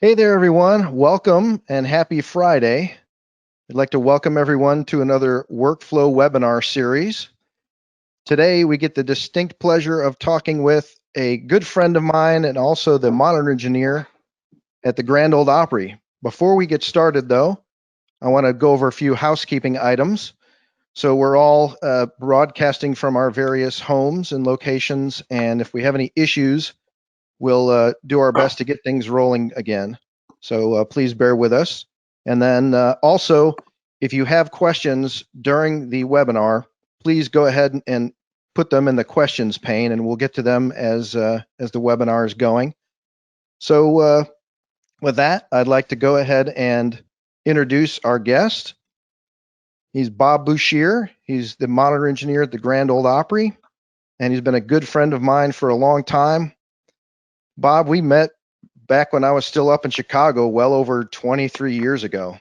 Hey there, everyone. Welcome and happy Friday. I'd like to welcome everyone to another workflow webinar series. Today, we get the distinct pleasure of talking with a good friend of mine and also the monitor engineer at the Grand Ole Opry. Before we get started, though, I want to go over a few housekeeping items. So we're all broadcasting from our various homes and locations, and if we have any issues, we'll do our best to get things rolling again. So please bear with us. And then also, if you have questions during the webinar, please go ahead and put them in the questions pane, and we'll get to them as the webinar is going. So with that, I'd like to go ahead and introduce our guest. He's Bob Bussiere. He's the monitor engineer at the Grand Ole Opry, and he's been a good friend of mine for a long time. Bob, we met back when I was still up in Chicago, well over 23 years ago.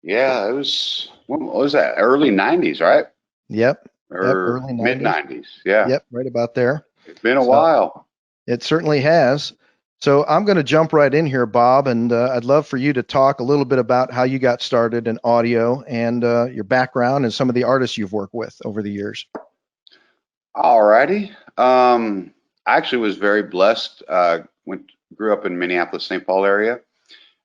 Yeah, it was, what was that? Early 90s, right? Yep, Or early mid 90s. 90s. Yeah. Yep, right about there. It's been a So while. it certainly has. So I'm going to jump right in here, Bob, and I'd love for you to talk a little bit about how you got started in audio and your background and some of the artists you've worked with over the years. All righty. I actually was very blessed. Grew up in Minneapolis, St. Paul area.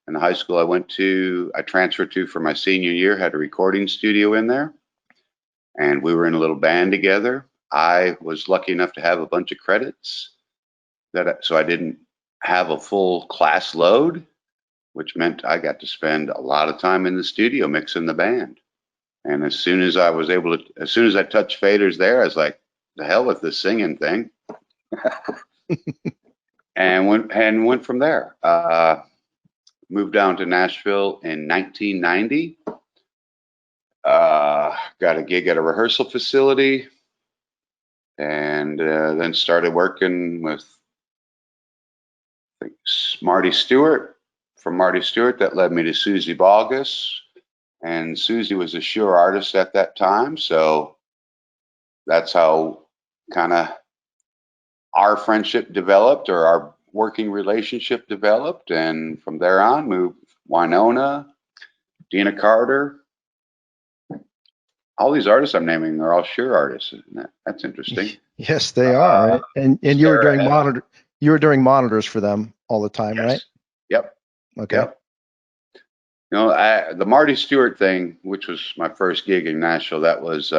In the high school I transferred to for my senior year, had a recording studio in there, and we were in a little band together. I was lucky enough to have a bunch of credits so I didn't have a full class load, which meant I got to spend a lot of time in the studio mixing the band. And as soon as as soon as I touched faders there, I was like, the hell with this singing thing. and went from there. Moved down to Nashville in 1990. Got a gig at a rehearsal facility, and then started working with I think, Marty Stewart. From Marty Stewart, that led me to Susie Balgus, and Susie was a Shure artist at that time, so that's how kind of our friendship developed, or our working relationship developed. And from there on, moved Winona, Dina Carter. All these artists I'm naming are all Shure artists. That's interesting. Yes, they are. And you were Sarah doing Ed. monitors for them all the time, right? Yes. Yep. Okay. Yep. The Marty Stewart thing, which was my first gig in Nashville, that was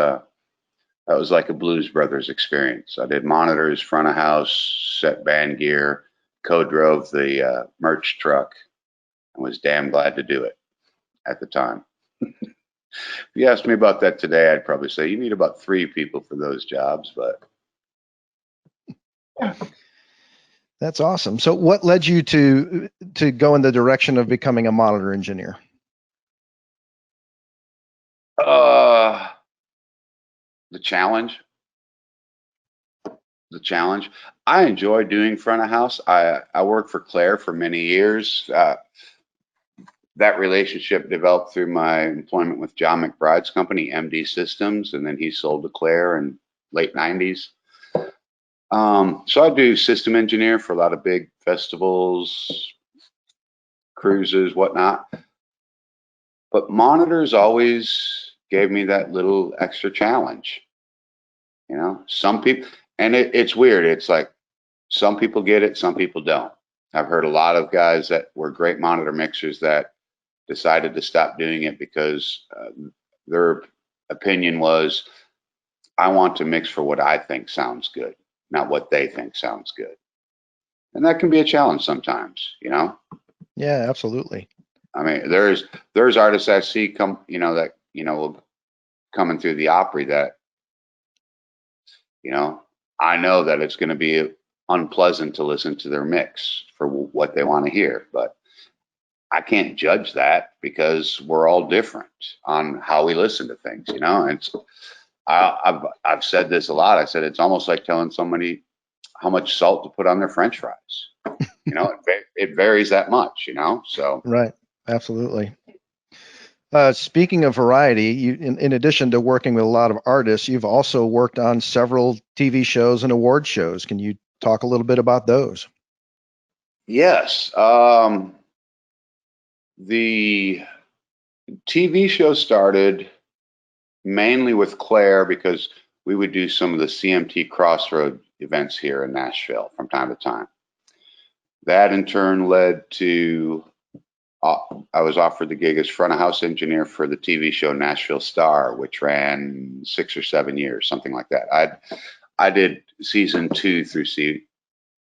like a Blues Brothers experience. I did monitors, front of house, set band gear, co-drove the merch truck, and was damn glad to do it at the time. If you asked me about that today, I'd probably say you need about 3 people for those jobs. But That's awesome. So what led you to go in the direction of becoming a monitor engineer? uh, the challenge, the challenge. I enjoy doing front of house. I worked for Claire for many years. That relationship developed through my employment with John McBride's company, MD Systems, and then he sold to Claire in late 90s. So I do system engineer for a lot of big festivals, cruises, whatnot. But monitors always gave me that little extra challenge. Some people, and it's weird. It's like some people get it, some people don't. I've heard a lot of guys that were great monitor mixers that decided to stop doing it because their opinion was, I want to mix for what I think sounds good, not what they think sounds good. And that can be a challenge sometimes. Yeah, absolutely. I mean, there's artists I see coming through the Opry that, I know that it's going to be unpleasant to listen to their mix for what they want to hear, but I can't judge that because we're all different on how we listen to things. And I've said this a lot. I said it's almost like telling somebody how much salt to put on their French fries. It varies that much. So Right. Absolutely. Speaking of variety, in addition to working with a lot of artists, you've also worked on several TV shows and award shows. Can you talk a little bit about those? yes, The TV show started mainly with Claire because we would do some of the CMT Crossroad events here in Nashville from time to time. That in turn led to I was offered the gig as front of house engineer for the TV show Nashville Star, which ran 6 or 7 years, something like that. I did season 2 through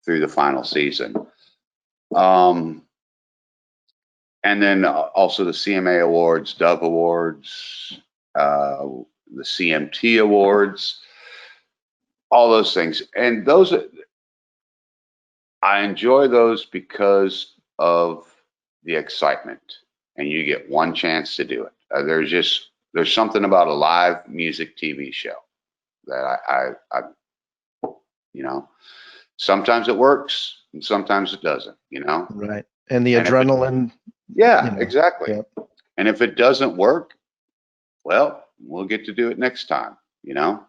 the final season. And then also the CMA Awards, Dove Awards, the CMT Awards, all those things. And those, I enjoy those because of the excitement, and you get one chance to do it. There's something about a live music TV show that I sometimes it works and sometimes it doesn't, Right. And the And adrenaline. Yeah, exactly. Yep. And if it doesn't work, well, we'll get to do it next time, Yeah.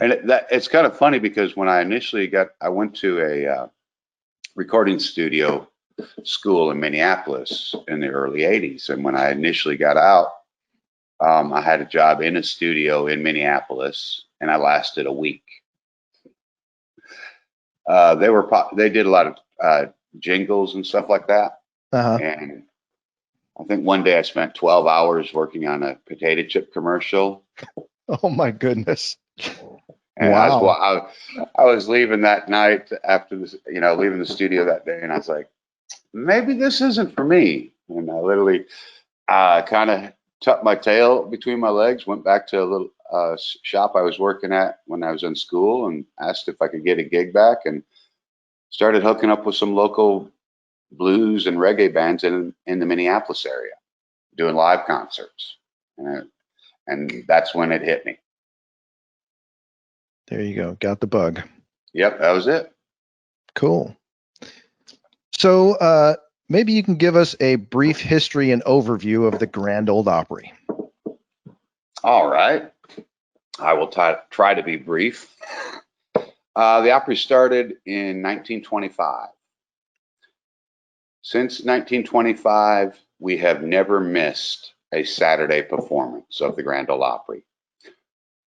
And it's kind of funny because when I initially I went to a recording studio school in Minneapolis in the early 80s. And when I initially got out, I had a job in a studio in Minneapolis, and I lasted a week. They did a lot of jingles and stuff like that. Uh-huh. And I think one day I spent 12 hours working on a potato chip commercial. Oh my goodness. And Wow. I was leaving that night after this, leaving the studio that day, and I was like, maybe this isn't for me. And I literally kind of tucked my tail between my legs, went back to a little shop I was working at when I was in school, and asked if I could get a gig back, and started hooking up with some local blues and reggae bands in the Minneapolis area, doing live concerts. And that's when it hit me. There you go. Got the bug. Yep, that was it. Cool. So maybe you can give us a brief history and overview of the Grand Ole Opry. All right. I will try to be brief. The Opry started in 1925. Since 1925, we have never missed a Saturday performance of the Grand Ole Opry.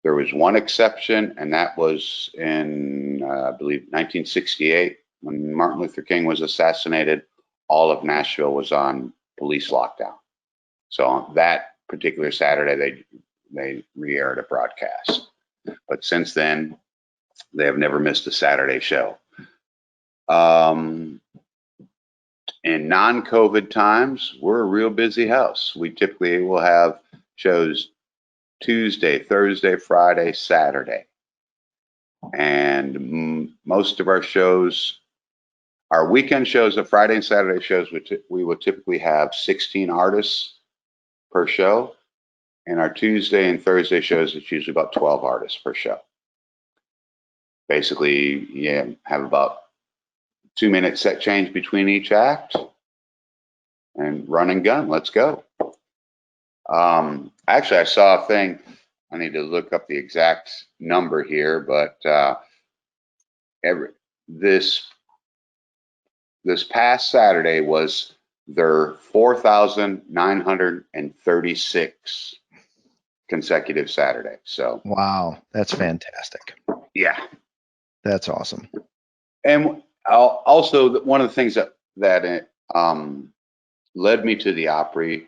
There was one exception, and that was in, I believe, 1968, when Martin Luther King was assassinated. All of Nashville was on police lockdown. So on that particular Saturday, they re-aired a broadcast. But since then, they have never missed a Saturday show. In non-COVID times, we're a real busy house. We typically will have shows Tuesday, Thursday, Friday, Saturday. And most of our shows, our weekend shows, the Friday and Saturday shows, we will typically have 16 artists per show. And our Tuesday and Thursday shows, it's usually about 12 artists per show. Basically, have about 2-minute set change between each act, and run and gun. Let's go. Actually, I saw a thing. I need to look up the exact number here, but this past Saturday was their 4,936 consecutive Saturday. So wow, that's fantastic. Yeah, that's awesome. And also, one of the things that led me to the Opry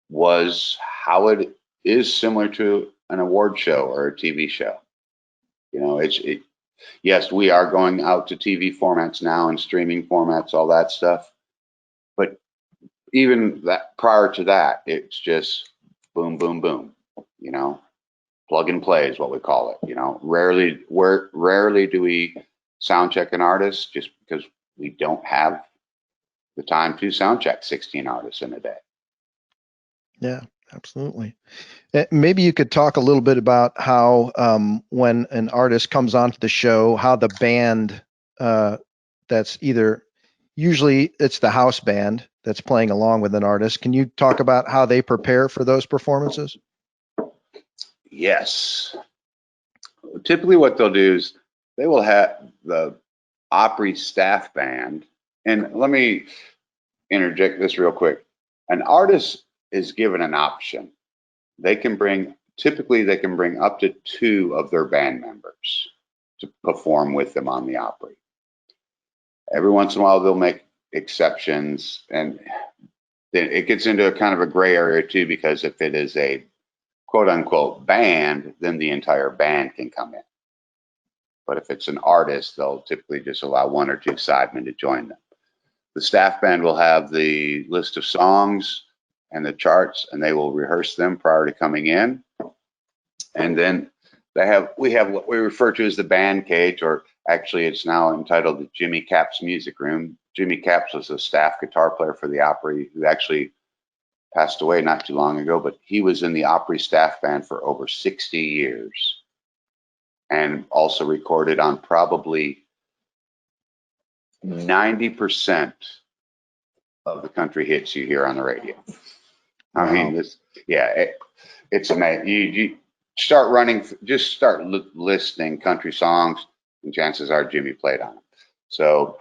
was how it is similar to an award show or a TV show. Yes, we are going out to TV formats now and streaming formats, all that stuff. But even that, prior to that, it's just boom, boom, boom. Plug and play is what we call it. Rarely do we sound check an artist, just because we don't have the time to sound check 16 artists in a day. Yeah, absolutely. Maybe you could talk a little bit about how when an artist comes onto the show, how the band that's usually it's the house band that's playing along with an artist. Can you talk about how they prepare for those performances? Yes. Typically what they'll do is they will have the Opry staff band. And let me interject this real quick. An artist is given an option. Typically they can bring up to 2 of their band members to perform with them on the Opry. Every once in a while they'll make exceptions, and then it gets into a kind of a gray area too, because if it is a quote unquote band, then the entire band can come in. But if it's an artist, they'll typically just allow 1 or 2 sidemen to join them. The staff band will have the list of songs and the charts, and they will rehearse them prior to coming in. And then we have what we refer to as the band cage, or actually it's now entitled the Jimmy Capps Music Room. Jimmy Capps was a staff guitar player for the Opry, who actually passed away not too long ago, but he was in the Opry staff band for over 60 years and also recorded on probably 90% of the country hits you hear on the radio. Wow. I mean, it's amazing. You start running, just start listening country songs, and chances are Jimmy played on them. So,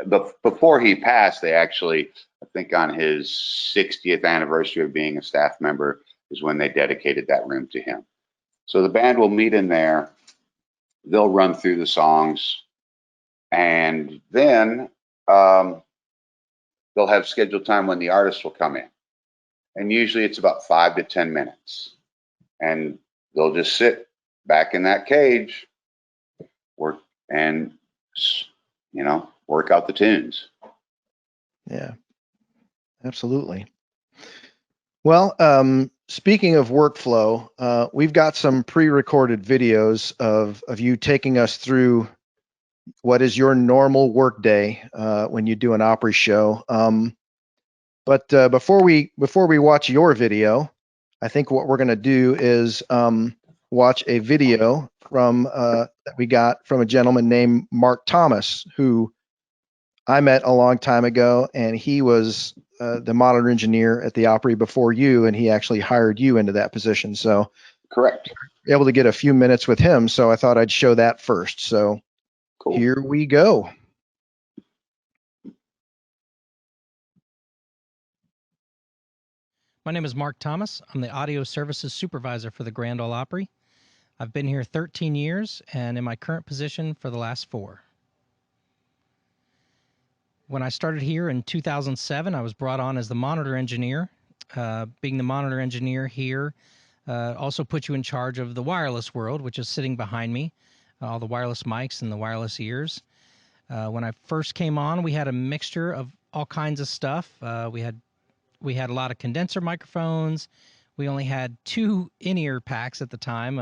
but before he passed, they actually, I think on his 60th anniversary of being a staff member, is when they dedicated that room to him. So the band will meet in there. They'll run through the songs, and then they'll have scheduled time when the artist will come in. And usually it's about 5 to 10 minutes. And they'll just sit back in that cage, work out the tunes. Yeah, absolutely. Well, speaking of workflow, we've got some pre-recorded videos of you taking us through what is your normal workday when you do an Opry show. But before we watch your video, I think what we're going to do is watch a video from that we got from a gentleman named Mark Thomas, who I met a long time ago, and he was the monitor engineer at the Opry before you, and he actually hired you into that position. So, correct. Able to get a few minutes with him, so I thought I'd show that first. So, cool. Here we go. My name is Mark Thomas. I'm the audio services supervisor for the Grand Ole Opry. I've been here 13 years and in my current position for the last 4. When I started here in 2007, I was brought on as the monitor engineer. Being the monitor engineer here also puts you in charge of the wireless world, which is sitting behind me, all the wireless mics and the wireless ears. When I first came on, we had a mixture of all kinds of stuff. We had a lot of condenser microphones. We only had 2 in-ear packs at the time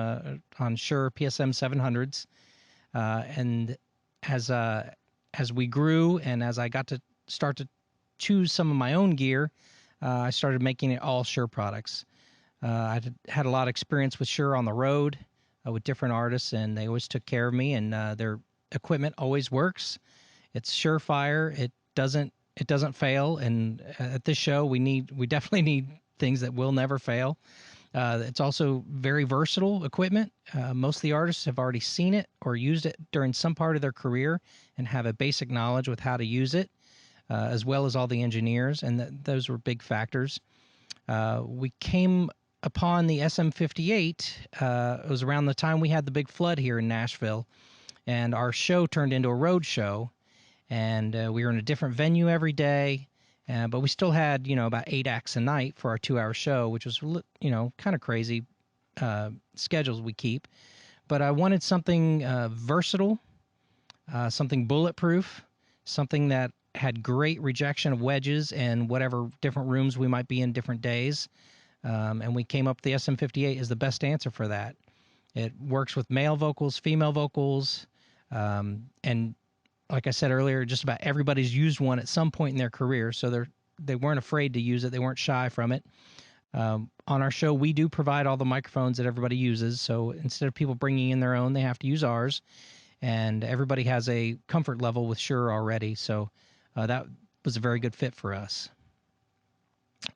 on Shure PSM 700s. And as we grew and as I got to start to choose some of my own gear, I started making it all Shure products. I had a lot of experience with Shure on the road with different artists, and they always took care of me, and their equipment always works. It's surefire. It doesn't fail, and at this show we definitely need things that will never fail. It's also very versatile equipment. Most of the artists have already seen it or used it during some part of their career and have a basic knowledge with how to use it, as well as all the engineers, and those were big factors. We came upon the SM58. It was around the time we had the big flood here in Nashville, and our show turned into a road show. And we were in a different venue every day, but we still had, about 8 acts a night for our 2-hour show, which was, kind of crazy schedules we keep. But I wanted something versatile, something bulletproof, something that had great rejection of wedges and whatever different rooms we might be in different days. And we came up with the SM58 as the best answer for that. It works with male vocals, female vocals, and like I said earlier, just about everybody's used one at some point in their career, so they weren't afraid to use it. They weren't shy from it. On our show, we do provide all the microphones that everybody uses, so instead of people bringing in their own, they have to use ours, and everybody has a comfort level with Shure already, so that was a very good fit for us.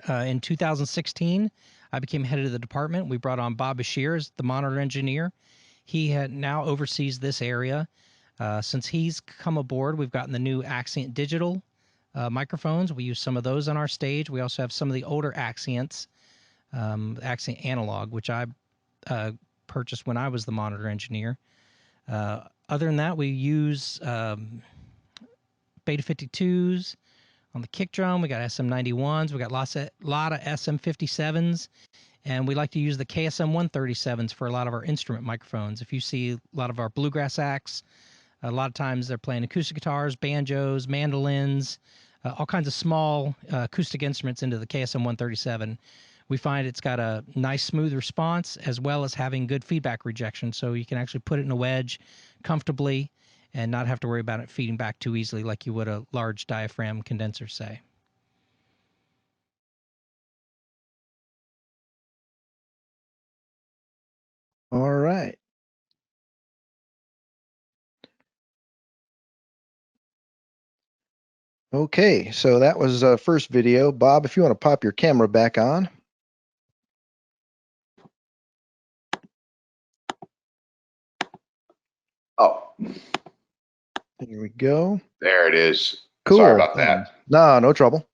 In 2016, I became head of the department. We brought on Bob Bussiere as the monitor engineer. He now oversees this area. Since he's come aboard, we've gotten the new Accent Digital microphones. We use some of those on our stage. We also have some of the older Axients, Axient Analog, which I purchased when I was the monitor engineer. Other than that, we use Beta 52s on the kick drum. We got SM91s. We got a lot of SM57s. And we like to use the KSM 137s for a lot of our instrument microphones. If you see a lot of our bluegrass acts, a lot of times they're playing acoustic guitars, banjos, mandolins, all kinds of small acoustic instruments into the KSM 137. We find it's got a nice smooth response as well as having good feedback rejection. So you can actually put it in a wedge comfortably and not have to worry about it feeding back too easily like you would a large diaphragm condenser, say. All right. Okay, so that was first video. Bob, if you want to pop your camera back on. Oh, Here we go. there it is. Cool. Sorry about that. No trouble.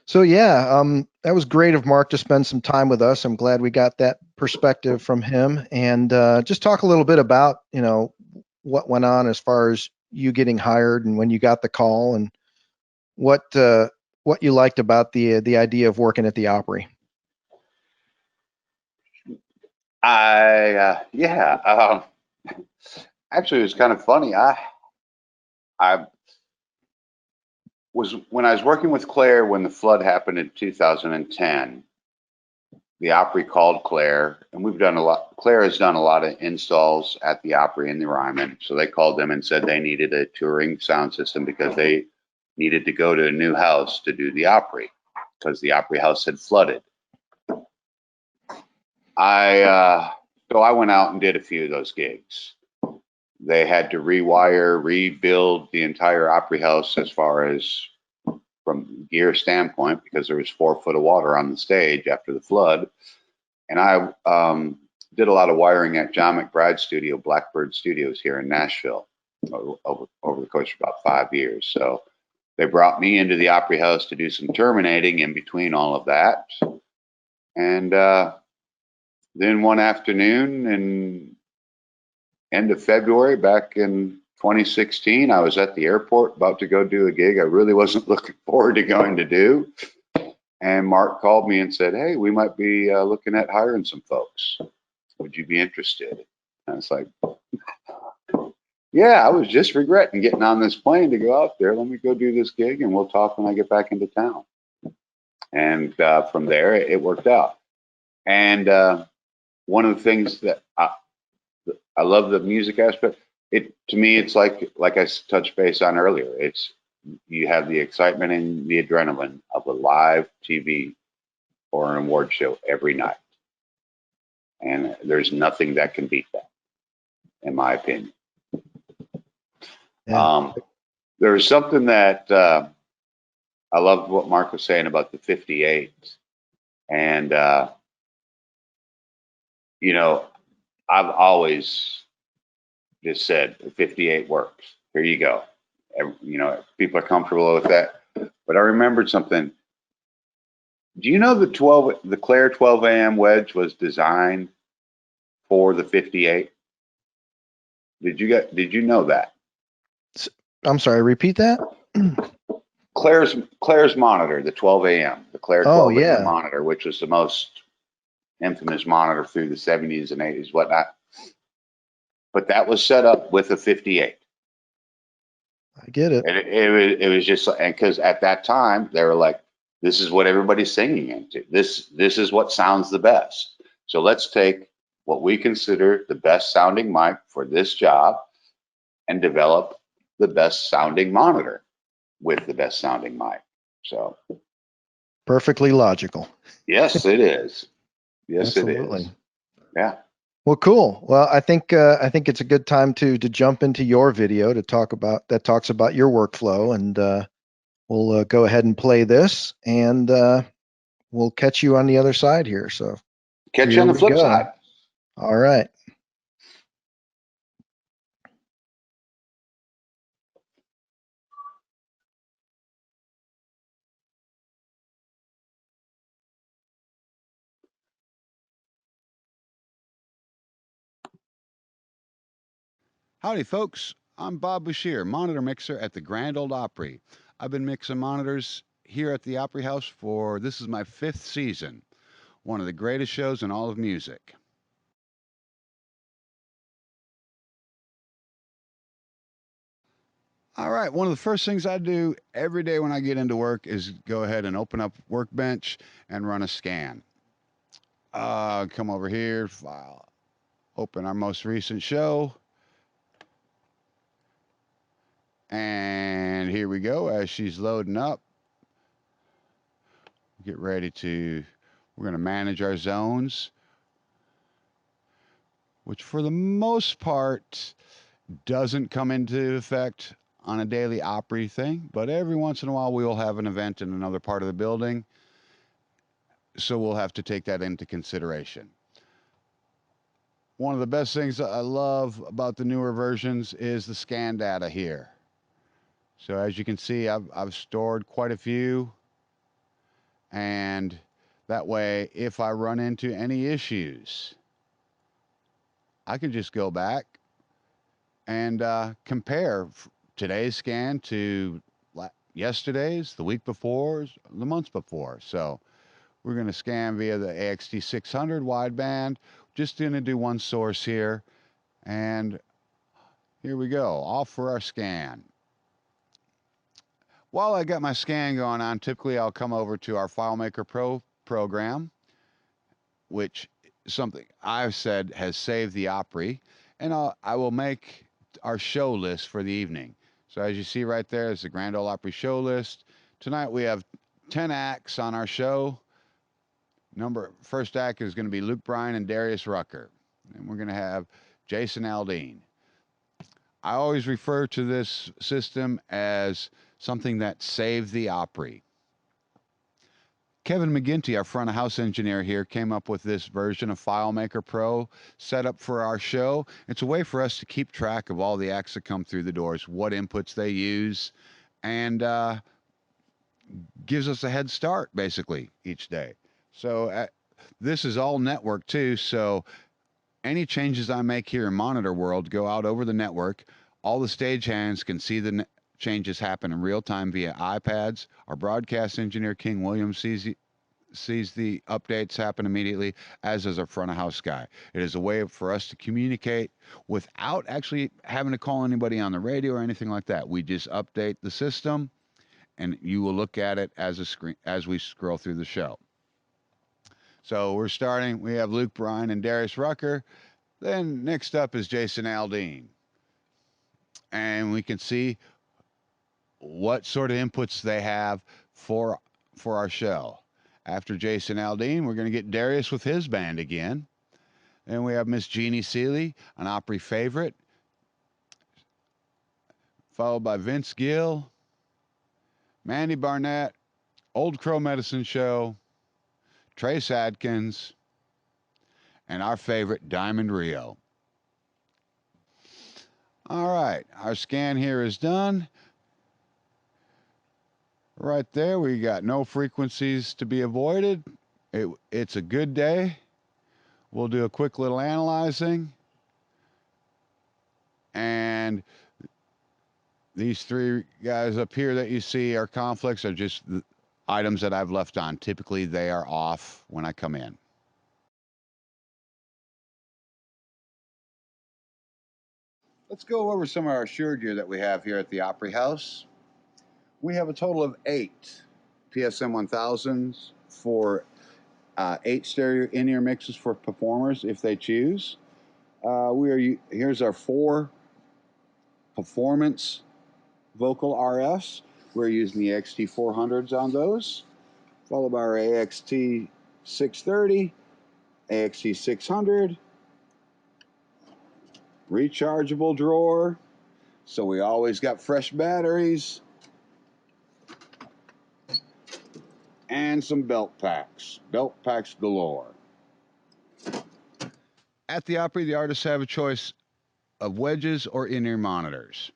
So yeah, that was great of Mark to spend some time with us. I'm glad we got that perspective from him, and just talk a little bit about, what went on as far as you getting hired and when you got the call, and what you liked about the idea of working at the Opry. Actually, it was kind of funny. I was when I was working with Claire when the flood happened in 2010. The Opry called Claire, and we've done a lot. Claire has done a lot of installs at the Opry in the Ryman. So they called them and said they needed a touring sound system because they needed to go to a new house to do the Opry because the Opry house had flooded. So I went out and did a few of those gigs. They had to rewire, rebuild the entire Opry house as far as from gear standpoint because there was 4 foot of water on the stage after the flood. And I did a lot of wiring at John McBride's studio, Blackbird Studios here in Nashville over the course of about 5 years. So they brought me into the Opry house to do some terminating in between all of that. And then one afternoon in end of February back in 2016, I was at the airport about to go do a gig I really wasn't looking forward to going to do. And Mark called me and said, "Hey, we might be looking at hiring some folks. Would you be interested?" And I was like, "Yeah, I was just regretting getting on this plane to go out there. Let me go do this gig and we'll talk when I get back into town." And from there, it worked out. And one of the things that I love the music aspect. To me, it's like I touched base on earlier. It's you have the excitement and the adrenaline of a live TV or an award show every night, and there's nothing that can beat that, in my opinion. Yeah. There's something that I loved what Mark was saying about the 58, and I've always just said the 58 works. Here you go. People are comfortable with that. But I remembered something. Do you know the Claire 12 AM wedge was designed for the 58? Did you know that? I'm sorry, repeat that. Claire's monitor, the 12 AM, the Claire 12 yeah. AM monitor, which was the most infamous monitor through the 70s and 80s, whatnot. But that was set up with a 58. I get it. And it was just, and because at that time they were like, this is what everybody's singing into. This is what sounds the best. So let's take what we consider the best sounding mic for this job and develop the best sounding monitor with the best sounding mic. So perfectly logical. Yes, it is. Yes, Absolutely. It is. Yeah. Well, cool. Well, I think it's a good time to jump into your video to talks about your workflow, and we'll go ahead and play this, and we'll catch you on the other side here. So catch you on the flip side. All right. Howdy, folks. I'm Bob Bussiere, monitor mixer at the Grand Ole Opry. I've been mixing monitors here at the Opry House for this is my 5th season, one of the greatest shows in all of music. All right, one of the first things I do every day when I get into work is go ahead and open up Workbench and run a scan. Come over here, file, open our most recent show. And here we go as she's loading up. Get ready to, we're going to manage our zones, which for the most part doesn't come into effect on a daily Opry thing, but every once in a while we'll have an event in another part of the building, so we'll have to take that into consideration. One of the best things I love about the newer versions is the scan data here. So as you can see, I've stored quite a few, and that way if I run into any issues, I can just go back and compare today's scan to yesterday's, the week before, the months before. So we're going to scan via the AXT 600 wideband. Just going to do one source here. And here we go, off for our scan. While I got my scan going on, typically I'll come over to our FileMaker Pro program, which is something I've said has saved the Opry, and I will make our show list for the evening. So as you see right there is the Grand Ole Opry show list. Tonight we have 10 acts on our show. First act is going to be Luke Bryan and Darius Rucker, and we're going to have Jason Aldean. I always refer to this system as something that saved the Opry. Kevin McGinty, our front of house engineer here, came up with this version of FileMaker Pro set up for our show. It's a way for us to keep track of all the acts that come through the doors, what inputs they use, and gives us a head start basically each day. So this is all network too, so any changes I make here in Monitor World go out over the network. All the stagehands can see the changes happen in real time via iPads. Our broadcast engineer, King Williams, sees the updates happen immediately, as does our front of house guy. It is a way for us to communicate without actually having to call anybody on the radio or anything like that. We just update the system, and you will look at it as a screen as we scroll through the show. So we're starting. We have Luke Bryan and Darius Rucker. Then next up is Jason Aldean. And we can see what sort of inputs they have for our show. After Jason Aldean, we're going to get Darius with his band again. And we have Miss Jeannie Seeley, an Opry favorite, followed by Vince Gill, Mandy Barnett, Old Crow Medicine Show, Trace Adkins, and our favorite, Diamond Rio. All right, our scan here is done. Right there, we got no frequencies to be avoided. It's a good day. We'll do a quick little analyzing. And these three guys up here that you see are conflicts are just the items that I've left on. Typically, they are off when I come in. Let's go over some of our Shure gear that we have here at the Opry House. We have a total of 8 PSM 1000s for 8 stereo in-ear mixes for performers if they choose. Here's our 4 performance vocal RFs. We're using the XT 400s on those, followed by our AXT 630, AXT 600, rechargeable drawer, so we always got fresh batteries, and some belt packs galore. At the Opry, the artists have a choice of wedges or in-ear monitors.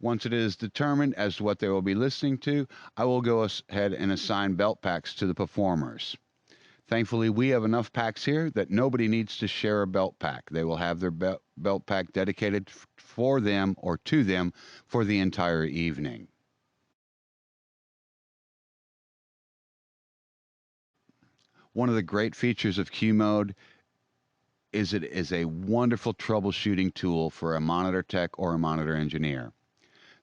Once it is determined as to what they will be listening to, I will go ahead and assign belt packs to the performers. Thankfully, we have enough packs here that nobody needs to share a belt pack. They will have their belt pack dedicated for them or to them for the entire evening. One of the great features of Q Mode is it is a wonderful troubleshooting tool for a monitor tech or a monitor engineer.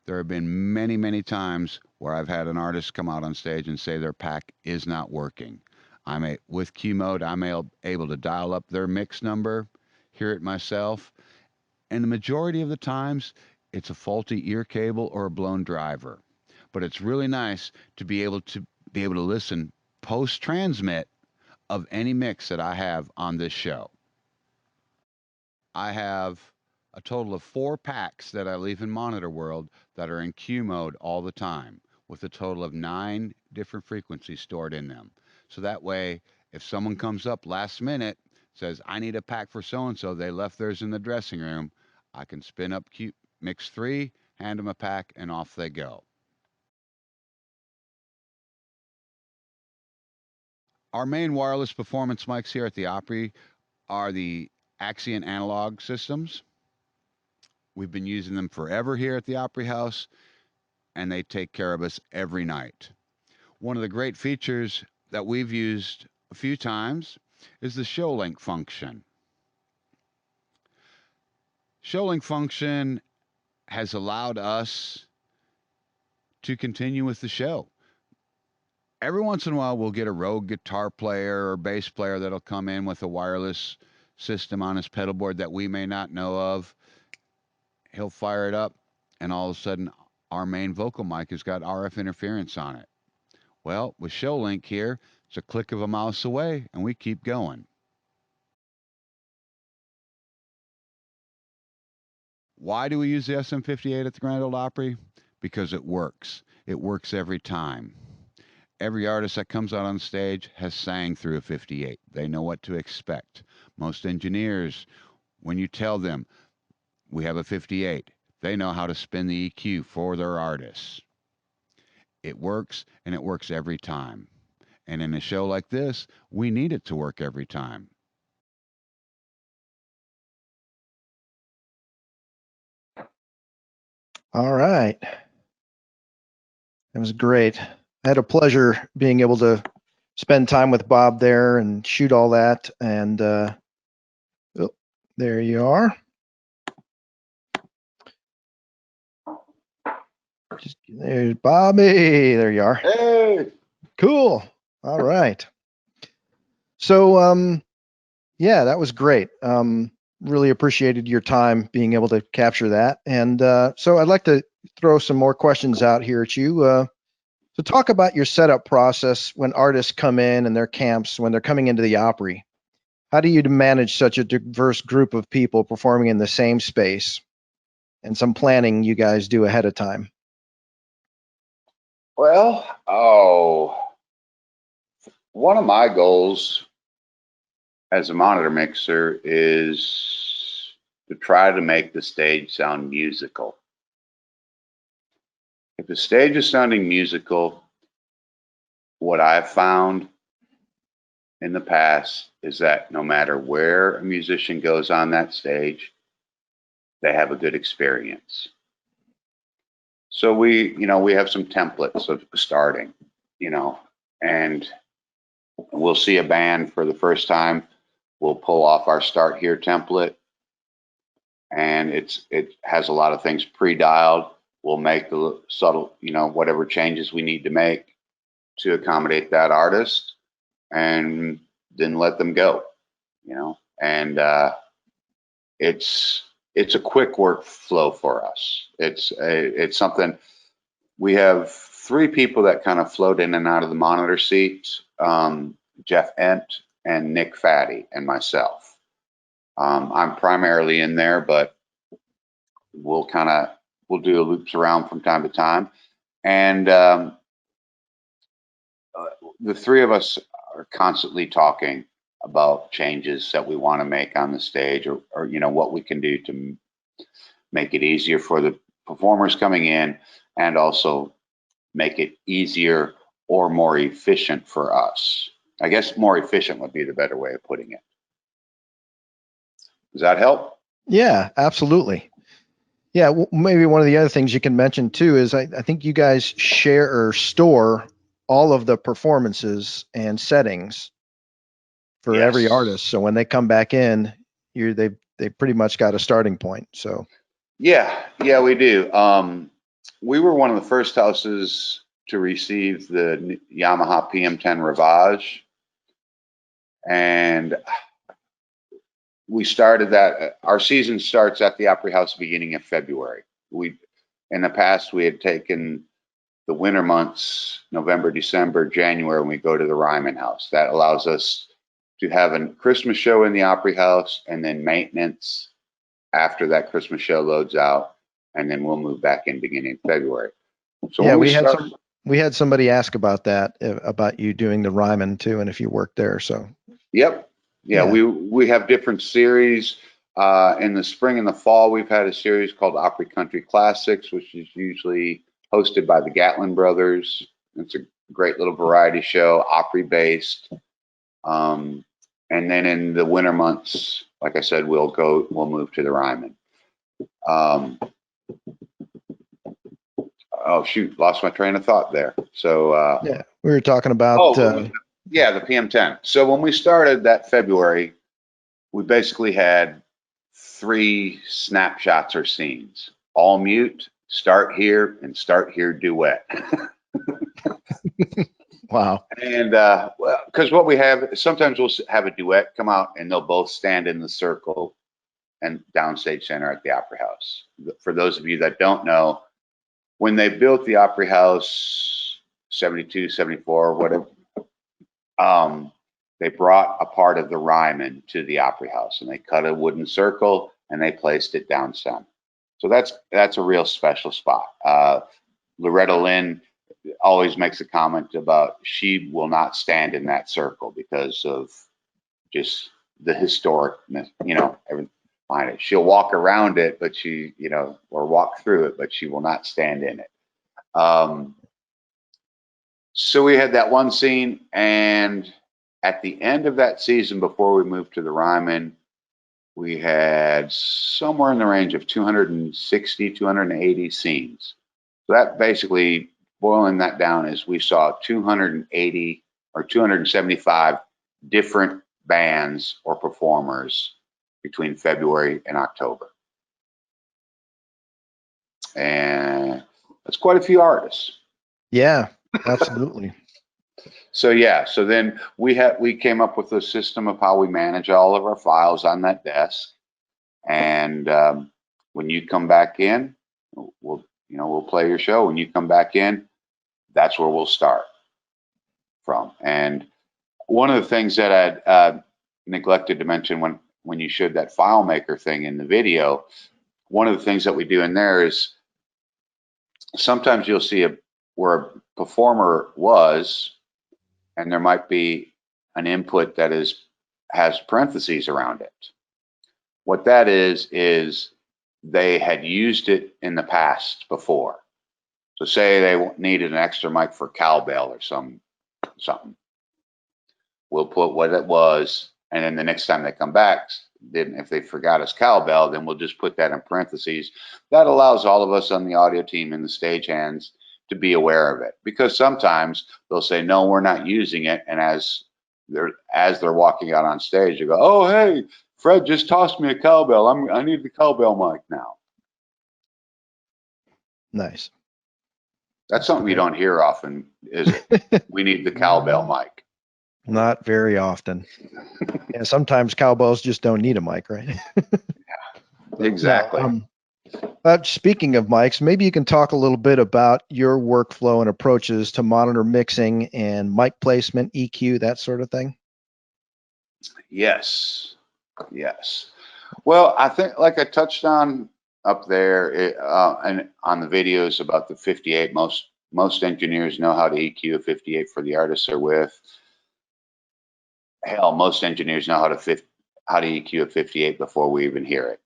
There have been many, many times where I've had an artist come out on stage and say their pack is not working. With Q Mode, I'm able to dial up their mix number, hear it myself, and the majority of the times it's a faulty ear cable or a blown driver. But it's really nice to be able to listen post-transmit of any mix that I have on this show. I have a total of 4 packs that I leave in Monitor World that are in Q mode all the time, with a total of 9 different frequencies stored in them. So that way, if someone comes up last minute, says, I need a pack for so-and-so, they left theirs in the dressing room, I can spin up mix 3, hand them a pack, and off they go. Our main wireless performance mics here at the Opry are the Axion analog systems. We've been using them forever here at the Opry House, and they take care of us every night. One of the great features that we've used a few times is the show link function. Show link function has allowed us to continue with the show. Every once in a while, we'll get a rogue guitar player or bass player that'll come in with a wireless system on his pedal board that we may not know of. He'll fire it up, and all of a sudden, our main vocal mic has got RF interference on it. Well, with ShowLink here, it's a click of a mouse away, and we keep going. Why do we use the SM58 at the Grand Ole Opry? Because it works. It works every time. Every artist that comes out on stage has sang through a 58. They know what to expect. Most engineers, when you tell them we have a 58, they know how to spin the EQ for their artists. It works, and it works every time. And in a show like this, we need it to work every time. All right. That was great. I had a pleasure being able to spend time with Bob there and shoot all that. And oh, there you are. There's Bobby. There you are. Hey. Cool. All right. So, yeah, that was great. Really appreciated your time being able to capture that. And so I'd like to throw some more questions out here at you. So talk about your setup process when artists come in and their camps, when they're coming into the Opry. How do you manage such a diverse group of people performing in the same space? And some planning you guys do ahead of time. Well, one of my goals as a monitor mixer is to try to make the stage sound musical. If the stage is sounding musical, what I've found in the past is that no matter where a musician goes on that stage, they have a good experience. So we have some templates of starting, and we'll see a band for the first time. We'll pull off our start here template, and it has a lot of things pre-dialed. We'll make the subtle, whatever changes we need to make to accommodate that artist, and then let them go, and it's a quick workflow for us. It's something. We have 3 people that kind of float in and out of the monitor seats, Jeff Ent and Nick Fatty and myself. I'm primarily in there, but we'll do loops around from time to time. And the 3 of us are constantly talking about changes that we want to make on the stage, or what we can do to make it easier for the performers coming in, and also make it easier or more efficient for us. I guess more efficient would be the better way of putting it. Does that help? Yeah, absolutely. Yeah, maybe one of the other things you can mention too is I think you guys share or store all of the performances and settings for every Yes. artist. So when they come back in, they pretty much got a starting point. So Yeah, we do. We were one of the first houses to receive the Yamaha PM10 Rivage, and we started that. Our season starts at the Opry House beginning of February. In the past, we had taken the winter months, November, December, January, when we go to the Ryman House. That allows us to have a Christmas show in the Opry House and then maintenance after that Christmas show loads out, and then we'll move back in beginning of February. So yeah, when we had somebody ask about that, about you doing the Ryman too, and if you worked there. So Yep. Yeah, Yeah. we have different series. In the spring and the fall, we've had a series called Opry Country Classics, which is usually hosted by the Gatlin brothers. It's a great little variety show, Opry based. And then in the winter months, like I said, we'll move to the Ryman. Oh shoot, lost my train of thought there. So yeah, we were talking about yeah, the PM10. So when we started that February, we basically had 3 snapshots or scenes, all mute, start here, and start here duet. wow. And because what we have, sometimes we'll have a duet come out and they'll both stand in the circle and downstage center at the Opry House. For those of you that don't know, when they built the Opry House 72, 74, whatever, they brought a part of the Ryman to the Opry House and they cut a wooden circle and they placed it down center. So that's a real special spot. Loretta Lynn always makes a comment about she will not stand in that circle because of just the historicness, everything behind it. She'll walk around it, but or walk through it, but she will not stand in it. So we had that one scene, and at the end of that season, before we moved to the Ryman, we had somewhere in the range of 260, 280 scenes. So that basically, boiling that down, is we saw 280 or 275 different bands or performers between February and October. And that's quite a few artists. Yeah, absolutely. So then we came up with a system of how we manage all of our files on that desk. And when you come back in, we'll play your show. When you come back in, that's where we'll start from. And one of the things that I neglected to mention when you showed that FileMaker thing in the video, one of the things that we do in there is sometimes you'll see where a performer was, and there might be an input that has parentheses around it. What that is they had used it in the past before. So say they needed an extra mic for cowbell or something. We'll put what it was, and then the next time they come back, then if they forgot his cowbell, then we'll just put that in parentheses. That allows all of us on the audio team and the stagehands to be aware of it, because sometimes they'll say, no, we're not using it, and as they're walking out on stage, they go, oh, hey, Fred just tossed me a cowbell. I need the cowbell mic now. Nice. That's something you don't hear often, is it? We need the cowbell mic. Not very often. Yeah, sometimes cowbells just don't need a mic, right? Exactly. Speaking of mics, maybe you can talk a little bit about your workflow and approaches to monitor mixing and mic placement, EQ, that sort of thing. Yes. Well, I think, like I touched on up there and on the videos about the 58, most engineers know how to EQ a 58 for the artists they're with. Hell, most engineers know how to EQ a 58 before we even hear it,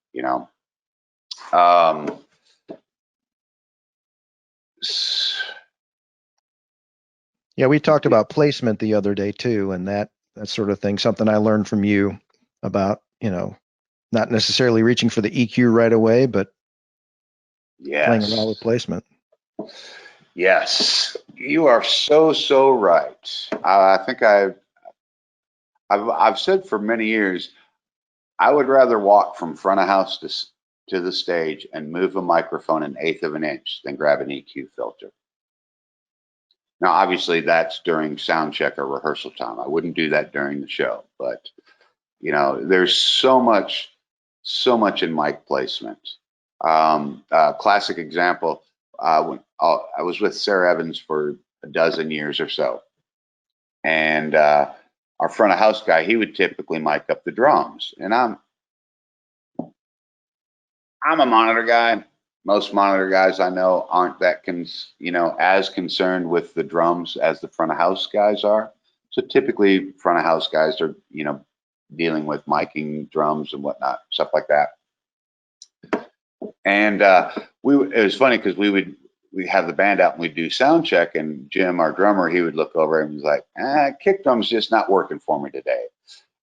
Yeah, we talked about placement the other day too, and that sort of thing. Something I learned from you about, not necessarily reaching for the EQ right away, but playing around with Yes. placement. Yes. You are so right. I think I've said for many years, I would rather walk from front of house to the stage and move a microphone an eighth of an inch than grab an EQ filter. Now, obviously, that's during sound check or rehearsal time. I wouldn't do that during the show, but there's so much in mic placement. Classic example. When I was with Sarah Evans for a dozen years or so, and our front of house guy, he would typically mic up the drums, and I'm a monitor guy. Most monitor guys I know aren't that as concerned with the drums as the front of house guys are. So typically front of house guys are, dealing with miking drums and whatnot, stuff like that. And it was funny because we have the band out and we'd do sound check, and Jim, our drummer, he would look over and was like, kick drum's just not working for me today.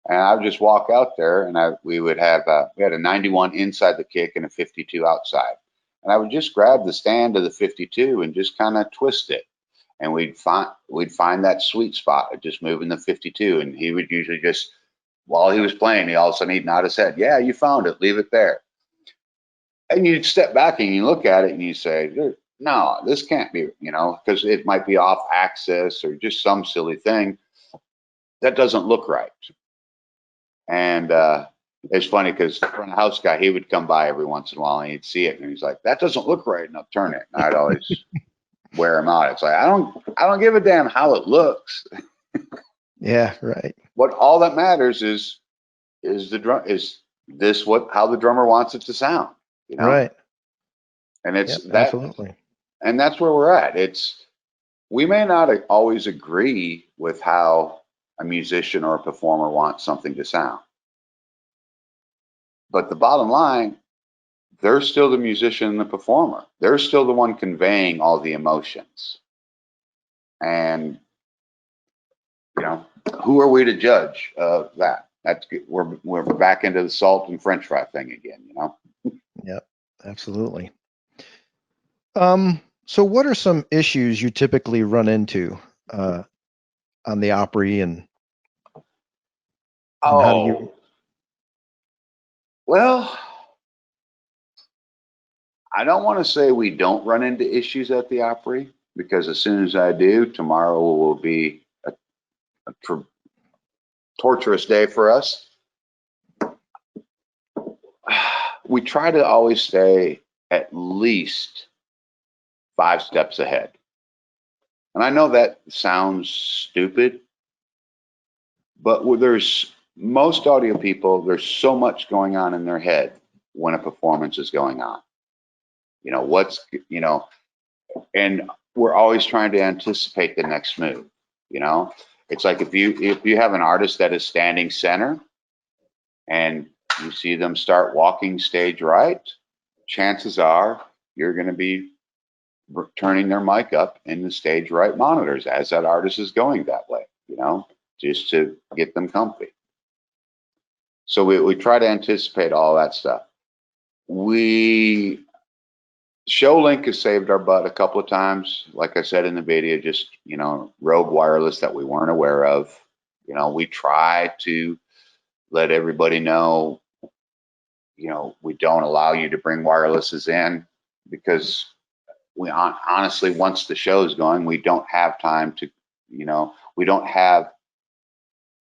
And I would just walk out there, and we had a 91 inside the kick and a 52 outside. And I would just grab the stand of the 52 and just kind of twist it. And we'd find that sweet spot of just moving the 52. And he would usually just, while he was playing, all of a sudden he'd nod his head. Yeah, you found it. Leave it there. And you'd step back and you look at it and you say, no, this can't be, because it might be off axis or just some silly thing. That doesn't look right. And it's funny because the front of house guy, he would come by every once in a while and he'd see it and he's like, that doesn't look right, and I'll turn it. And I'd always wear him out. It's like, I don't give a damn how it looks. Yeah, right. What all that matters is how the drummer wants it to sound, Right. And it's that absolutely. And that's where we're at. We may not always agree with how a musician or a performer wants something to sound. But the bottom line, they're still the musician and the performer. They're still the one conveying all the emotions. And, who are we to judge that? We're back into the salt and French fry thing again, Yep, absolutely. So what are some issues you typically run into on the Opry and how do you? Well, I don't want to say we don't run into issues at the Opry, because as soon as I do, tomorrow will be a torturous day for us. We try to always stay at least 5 steps ahead. And I know that sounds stupid, but there's most audio people, there's so much going on in their head when a performance is going on. And we're always trying to anticipate the next move. It's like if you have an artist that is standing center and you see them start walking stage right, chances are you're going to be turning their mic up in the stage right monitors as that artist is going that way, just to get them comfy. So we try to anticipate all that stuff. ShowLink has saved our butt a couple of times. Like I said in the video, just, rogue wireless that we weren't aware of. We try to let everybody know, we don't allow you to bring wirelesses in, because we honestly, once the show is going, we don't have time to, we don't have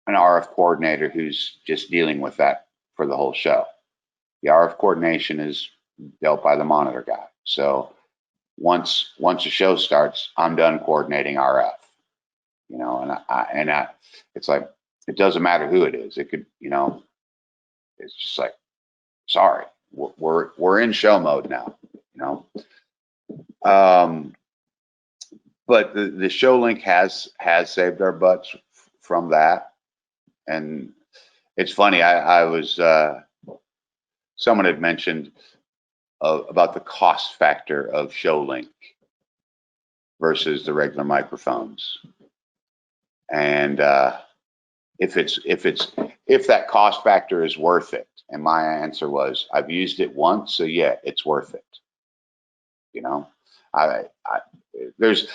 an RF coordinator who's just dealing with that for the whole show. The RF coordination is dealt by the monitor guy. So once a show starts, I'm done coordinating RF, and it's like, it doesn't matter who it is. It could, it's just like, sorry, we're in show mode now, but the ShowLink has saved our butts from that. And it's funny, I was, someone had mentioned about the cost factor of ShowLink versus the regular microphones. And if that cost factor is worth it. And my answer was, I've used it once, so yeah, it's worth it. You know, there's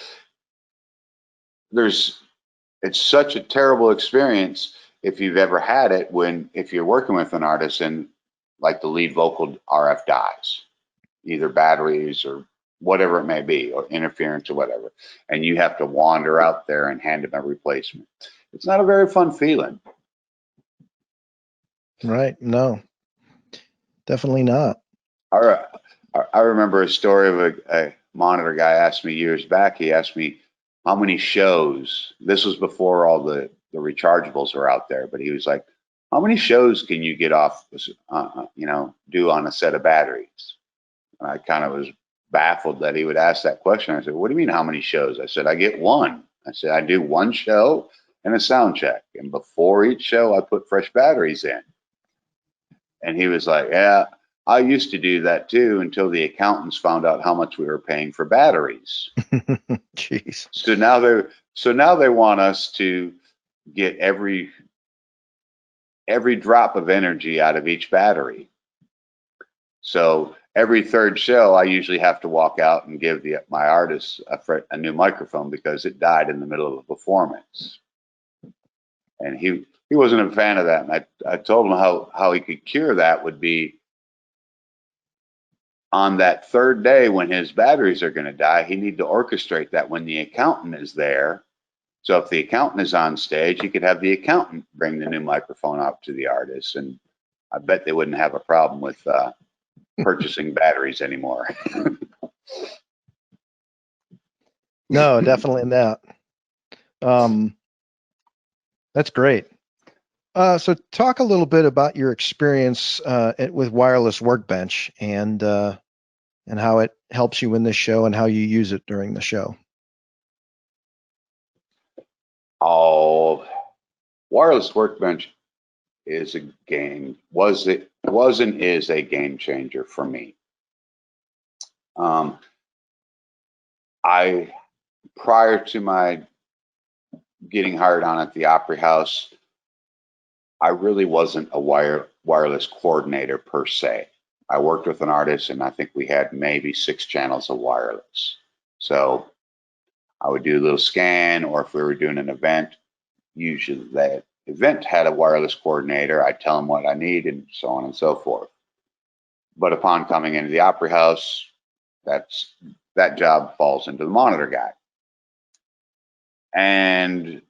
it's such a terrible experience if you've ever had it if you're working with an artist and like the lead vocal RF dies, either batteries or whatever it may be, or interference or whatever, and you have to wander out there and hand them a replacement. It's not a very fun feeling. Right. No, definitely not. I remember a story of a monitor guy asked me years back. He asked me how many shows, this was before all the rechargeables were out there, but he was like, how many shows can you get off, do on a set of batteries? And I kind of was baffled that he would ask that question. I said, what do you mean how many shows? I said, I get one. I said, I do one show and a sound check. And before each show, I put fresh batteries in. And he was like, yeah, I used to do that too until the accountants found out how much we were paying for batteries. Jeez. So now they want us to get every drop of energy out of each battery. So every third show, I usually have to walk out and give my artist a new microphone because it died in the middle of a performance. And he wasn't a fan of that. And I told him how he could cure that would be on that third day when his batteries are going to die, he need to orchestrate that when the accountant is there. So if the accountant is on stage, he could have the accountant bring the new microphone up to the artist. And I bet they wouldn't have a problem with purchasing batteries anymore. No, definitely not. That's great. So talk a little bit about your experience with Wireless Workbench and how it helps you in this show and how you use it during the show. Oh, Wireless Workbench is a was and is a game changer for me. Prior to my getting hired on at the Opry House, I really wasn't a wireless coordinator per se. I worked with an artist and I think we had maybe 6 channels of wireless. So I would do a little scan, or if we were doing an event, usually that event had a wireless coordinator. I'd tell them what I need and so on and so forth. But upon coming into the Opry House, that job falls into the monitor guy. And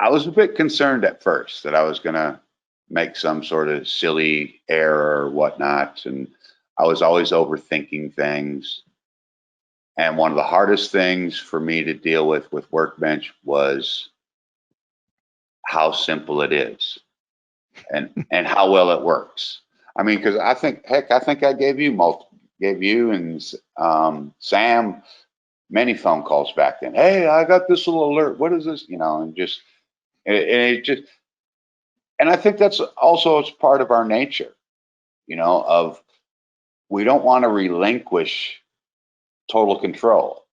I was a bit concerned at first that I was going to make some sort of silly error or whatnot. And I was always overthinking things. And one of the hardest things for me to deal with Workbench was how simple it is and how well it works. I mean, because I think I gave you and Sam many phone calls back then. Hey, I got this little alert. What is this? And I think that's also as part of our nature, of we don't want to relinquish total control.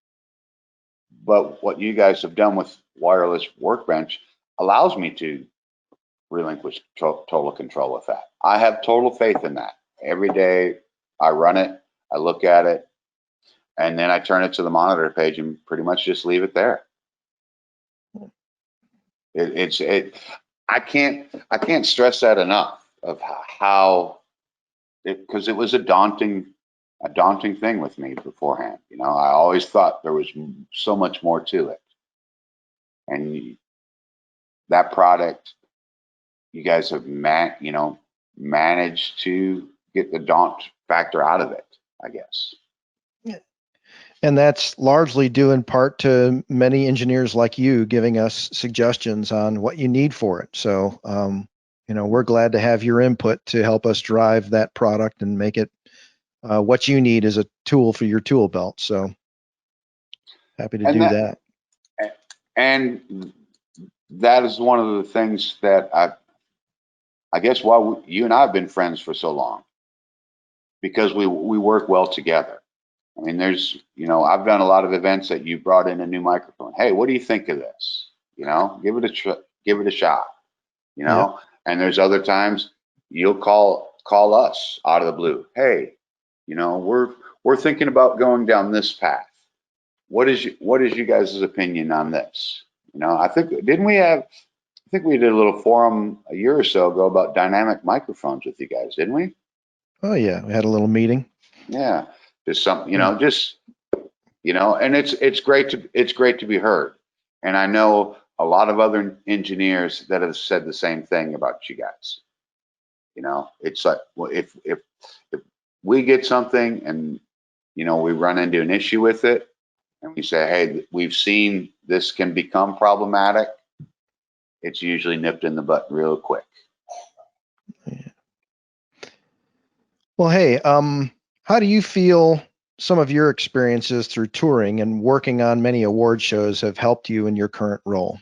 But what you guys have done with Wireless Workbench allows me to relinquish total control with that. I have total faith in that. Every day I run it, I look at it, and then I turn it to the monitor page and pretty much just leave it there. I can't stress that enough of how because it was a daunting thing with me beforehand. I always thought there was so much more to it, and that product, you guys have managed to get the daunt factor out of it, I guess. And that's largely due in part to many engineers like you giving us suggestions on what you need for it. So, we're glad to have your input to help us drive that product and make it what you need as a tool for your tool belt. So happy to do that. And that is one of the things that I guess why you and I have been friends for so long, because we work well together. I mean, I've done a lot of events that you brought in a new microphone. Hey, what do you think of this? you know, give it a shot, you know. And there's other times you'll call us out of the blue. Hey, you know, we're thinking about going down this path. What is you guys' opinion on this? You know, I think we did a little forum a year or so ago about dynamic microphones with you guys, didn't we? Oh yeah, we had a little meeting. Yeah, just something, you know, just, you know, and it's great to be heard. And I know a lot of other engineers that have said the same thing about you guys. You know, it's like, well, if we get something and, you know, we run into an issue with it and we say, hey, we've seen this can become problematic, it's usually nipped in the butt real quick. Well, hey, how do you feel some of your experiences through touring and working on many award shows have helped you in your current role?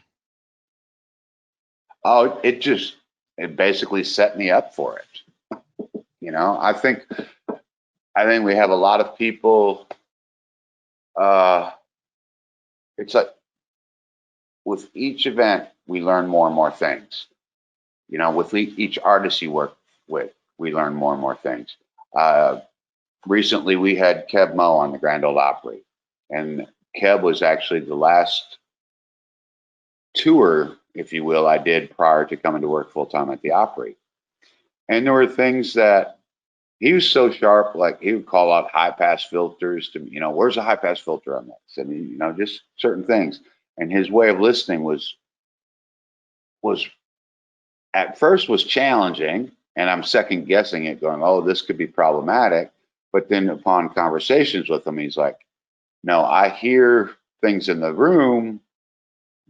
Oh, it basically set me up for it. You know, I think we have a lot of people. It's like with each event, we learn more and more things. You know, with each artist you work with, we learn more and more things. Recently, we had Keb Mo on the Grand Ole Opry, and Keb was actually the last tour, if you will, I did prior to coming to work full time at the Opry. And there were things that he was so sharp, like he would call out high pass filters to, you know, where's a high pass filter on this? And, you know, just certain things. And his way of listening was at first was challenging. And I'm second guessing it, going, oh, this could be problematic. But then upon conversations with him, he's like, no, I hear things in the room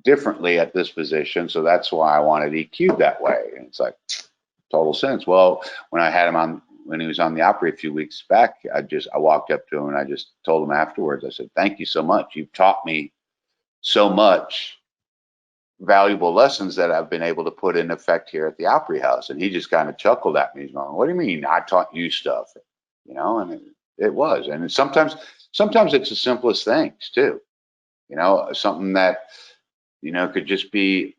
differently at this position. So that's why I wanted EQ'd that way. And it's like, total sense. Well, when I had him on, when he was on the Opry a few weeks back, I walked up to him and I just told him afterwards, I said, thank you so much. You've taught me so much valuable lessons that I've been able to put in effect here at the Opry House. And he just kind of chuckled at me. He's going, what do you mean I taught you stuff? You know, and it was. And sometimes it's the simplest things too. You know, something that, you know, could just be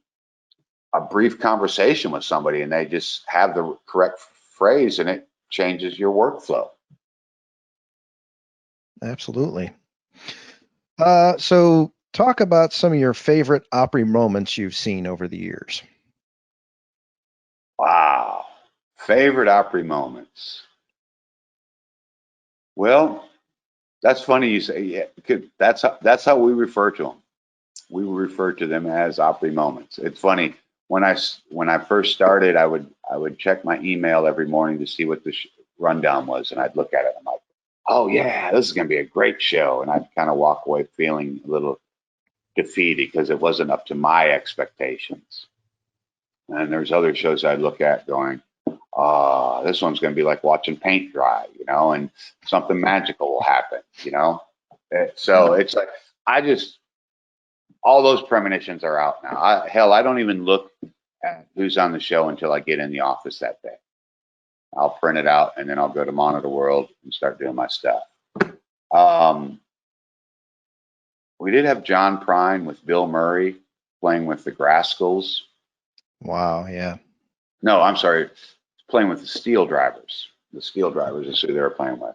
a brief conversation with somebody and they just have the correct phrase and it changes your workflow. Absolutely. So talk about some of your favorite Opry moments you've seen over the years. Wow. Favorite Opry moments. Well, that's funny you say, yeah, that's how we refer to them. We refer to them as Opry moments. It's funny. When I first started, I would check my email every morning to see what the rundown was, and I'd look at it and I'm like, oh yeah, this is going to be a great show, and I'd kind of walk away feeling a little defeated because it wasn't up to my expectations. And there's other shows I'd look at going, this one's going to be like watching paint dry, you know, and something magical will happen, you know. So it's like all those premonitions are out now. I don't even look at who's on the show until I get in the office that day. I'll print it out and then I'll go to Monitor World and start doing my stuff. We did have John Prine with Bill Murray playing with the Grascals. Wow, yeah. No, I'm sorry, playing with the Steel Drivers. The Steel Drivers is who they were playing with.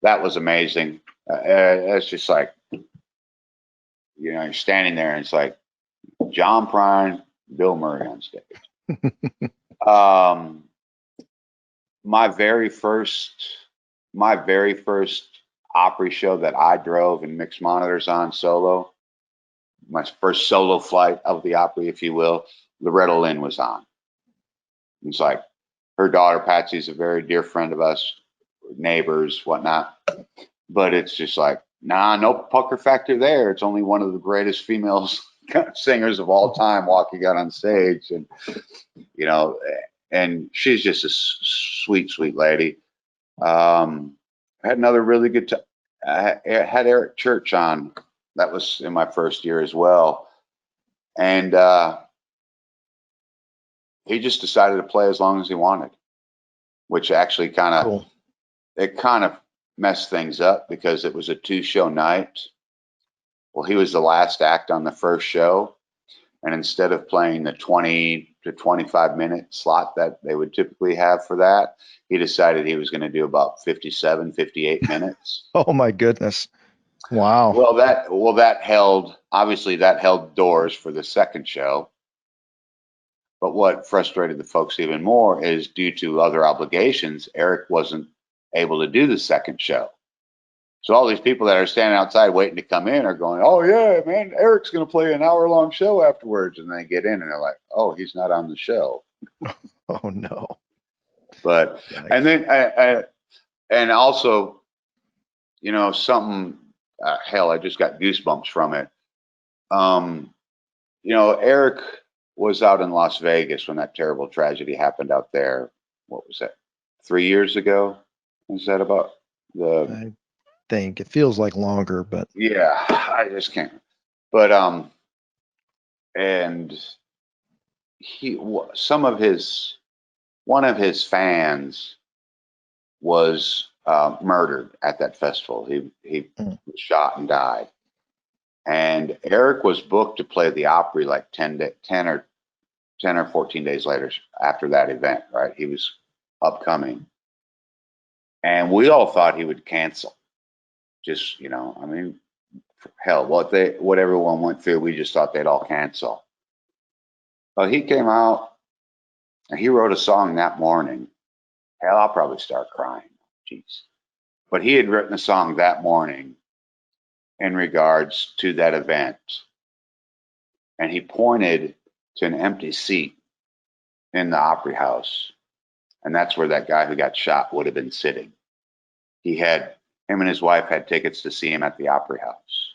That was amazing. It's just like, you know, you're standing there and it's like John Prine, Bill Murray on stage. My very first Opry show that I drove and mixed monitors on solo, my first solo flight of the Opry, if you will, Loretta Lynn was on. It's like her daughter Patsy's a very dear friend of us, neighbors, whatnot. But it's just like, nah, no pucker factor there. It's only one of the greatest female singers of all time walking out on stage, and you know, and she's just a sweet, sweet lady. I had another really good time. I had Eric Church on. That was in my first year as well, and he just decided to play as long as he wanted, which actually kind of messed things up because it was a 2-show night. Well, he was the last act on the first show, And instead of playing the 20 to 25-minute slot that they would typically have for that, he decided he was going to do about 57, 58 minutes. Oh my goodness. Wow. Well, that held doors for the second show. But what frustrated the folks even more is, due to other obligations, Eric wasn't able to do the second show. So all these people that are standing outside waiting to come in are going, "Oh yeah, man, Eric's going to play an hour-long show afterwards." And they get in and they're like, "Oh, he's not on the show." Oh no. But and then and also, something. Hell, I just got goosebumps from it. Eric was out in Las Vegas when that terrible tragedy happened out there. What was that? 3 years ago? Was that about the? I think it feels like longer, but Yeah, I just can't. But and one of his fans was murdered at that festival. He was shot and died. And Eric was booked to play the Opry like 10 or 14 days later after that event, right? He was upcoming. And we all thought he would cancel. Just, hell, what everyone went through, we just thought they'd all cancel. But he came out and he wrote a song that morning. Hell, I'll probably start crying. Jeez. But he had written a song that morning in regards to that event. And he pointed to an empty seat in the Opry House. And that's where that guy who got shot would have been sitting. Him and his wife had tickets to see him at the Opry House.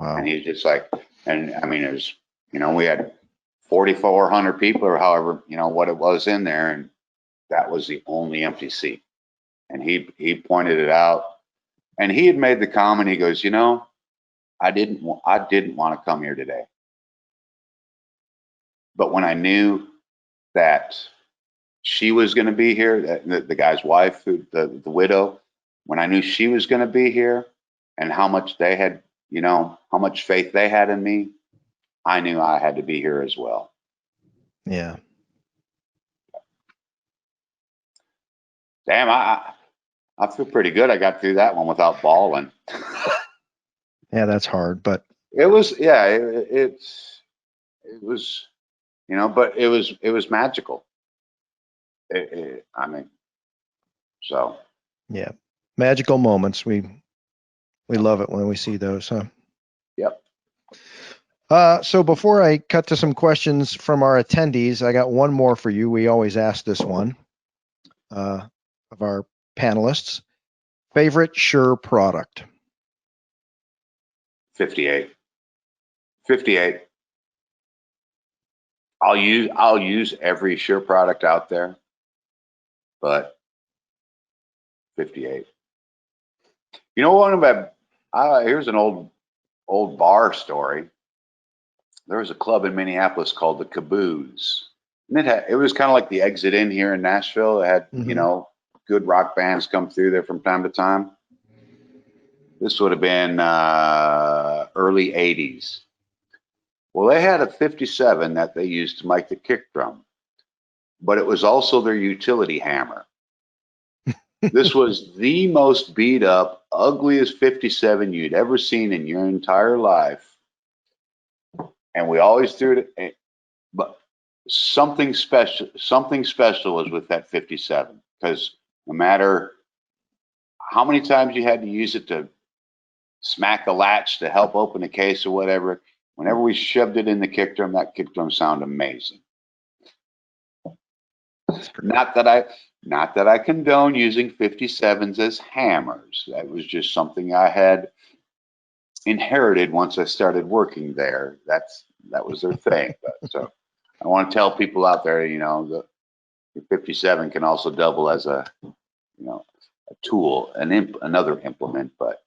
wow. And he's just like, and I mean, it was, we had 4,400 people or however, what it was in there. And that was the only empty seat. And he pointed it out. And he had made the comment, he goes, I didn't want to come here today. But when I knew that she was going to be here, the guy's wife, the widow, when I knew she was going to be here and how much they had, how much faith they had in me, I knew I had to be here as well. Yeah. Damn, I feel pretty good. I got through that one without bawling. Yeah, that's hard, but it was, yeah, it was, but it was magical. So. Yeah, magical moments. We love it when we see those, huh? Yep. So before I cut to some questions from our attendees, I got one more for you. We always ask this one of our panelists. Favorite Shure product? 58. I'll use every Shure product out there, but 58. One about here's an old bar story. There was a club in Minneapolis called the Caboose. And it was kind of like the Exit Inn here in Nashville. It had, good rock bands come through there from time to time. This would have been early 80s. Well, they had a 57 that they used to make the kick drum, but it was also their utility hammer. This was the most beat up, ugliest 57 you'd ever seen in your entire life. And we always threw it, but something special was with that 57, because no matter how many times you had to use it to smack a latch to help open a case or whatever, whenever we shoved it in the kick drum, that kick drum sounded amazing. Not that I condone using 57s as hammers. That was just something I had inherited once I started working there. That was their thing. But so I want to tell people out there, the 57 can also double as a tool, another implement. But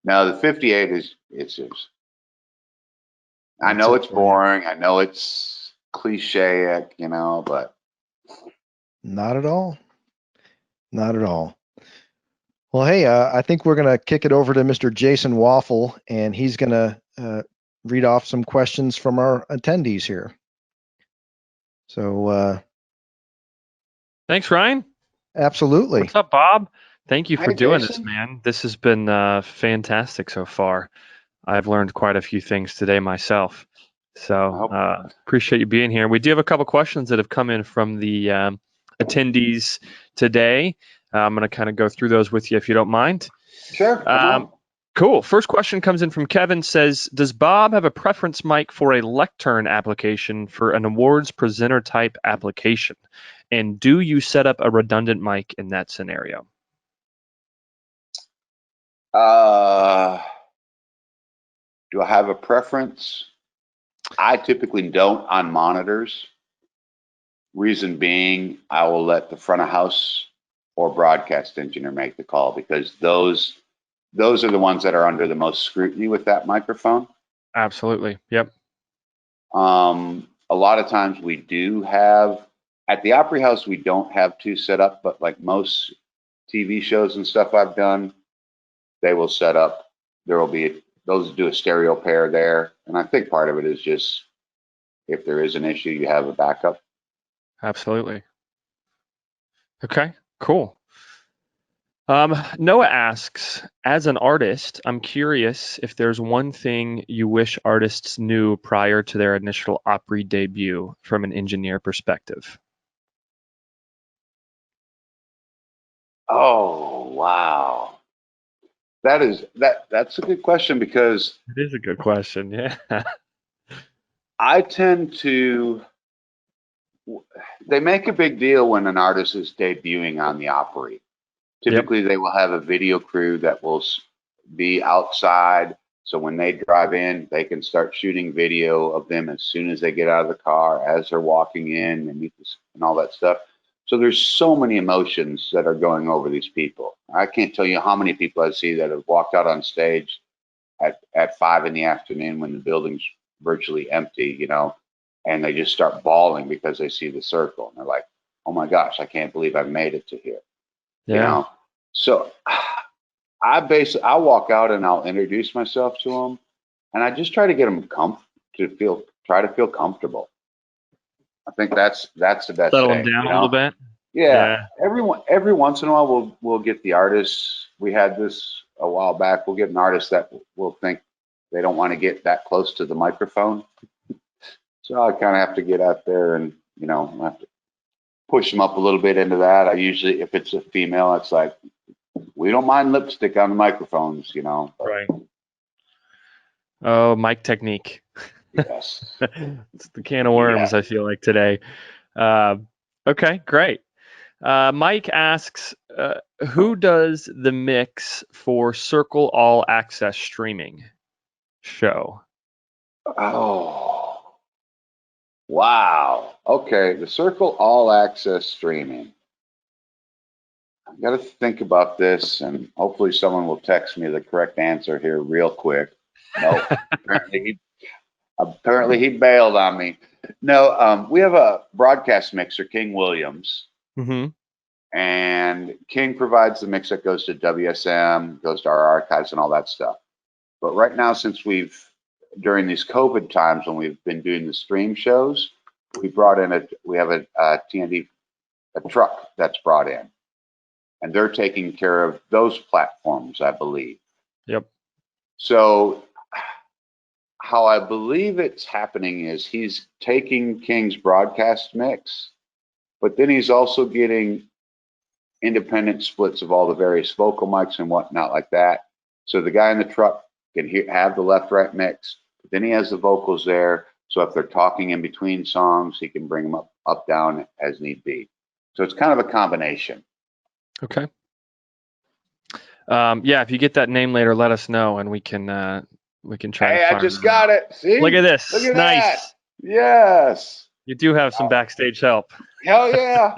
now the 58 it's I know it's boring. I know it's cliche, but not at all. Not at all. Well, hey, I think we're going to kick it over to Mr. Jason Waffle, and he's going to read off some questions from our attendees here. So Thanks, Ryan. absolutely. What's up, Bob? Thank you for Hey, doing this, Jason. man. This has been fantastic so far. I've learned quite a few things today myself. So appreciate you being here. We do have a couple questions that have come in from the attendees today. I'm going to kind of go through those with you if you don't mind. Sure. Come on. Cool. First question comes in from Kevin. Says, does Bob have a preference mic for a lectern application for an awards presenter type application? And do you set up a redundant mic in that scenario? Do I have a preference? I typically don't on monitors. Reason being, I will let the front of house or broadcast engineer make the call, because those are the ones that are under the most scrutiny with that microphone. Absolutely. Yep. A lot of times we do have, at the Opry House, we don't have two set up, but like most TV shows and stuff I've done, they will set up, there will be, those do a stereo pair there. And I think part of it is just, if there is an issue, you have a backup. Absolutely. Okay, cool. Noah asks, as an artist, I'm curious if there's one thing you wish artists knew prior to their initial Opry debut from an engineer perspective. Oh, wow. That's a good question, because It is a good question. Yeah. I tend to, they make a big deal when an artist is debuting on the Opry. Typically, they will have a video crew that will be outside. So when they drive in, they can start shooting video of them as soon as they get out of the car, as they're walking in and meet this and all that stuff. So there's so many emotions that are going over these people. I can't tell you how many people I see that have walked out on stage at 5 p.m. when the building's virtually empty, you know, and they just start bawling because they see the circle. And they're like, oh my gosh, I can't believe I made it to here. Yeah. You know, so I walk out and I'll introduce myself to them, and I just try to get them try to feel comfortable. I think that's the best Settle them thing, down you a know? little bit. Yeah. Every once in a while we'll get the artists. We had this a while back. We'll get an artist that will think they don't want to get that close to the microphone. So I kind of have to get out there and, you know, I have to push them up a little bit into that. I usually, if it's a female, it's like, we don't mind lipstick on the microphones, you know. Right. Oh, mic technique. Yes. It's the can of worms, I feel like, today. Okay, great. Mike asks, who does the mix for Circle All Access streaming show? Oh, wow. Okay, the Circle All Access streaming. I've got to think about this, and hopefully someone will text me the correct answer here real quick. No, apparently he bailed on me. No, we have a broadcast mixer, King Williams. Mm-hmm. And King provides the mix that goes to WSM, goes to our archives and all that stuff. But right now, since during these COVID times when we've been doing the stream shows, we have a TND, a truck that's brought in, and they're taking care of those platforms, I believe. Yep. So how I believe it's happening is he's taking King's broadcast mix, but then he's also getting independent splits of all the various vocal mics and whatnot like that. So the guy in the truck can have the left-right mix, but then he has the vocals there. So if they're talking in between songs, he can bring them up, down as need be. So it's kind of a combination. Okay. Yeah, if you get that name later, let us know, and we can try. Hey, I just got it. See? Look at this. Look at Nice. that. Yes. You do have some backstage help. Hell yeah.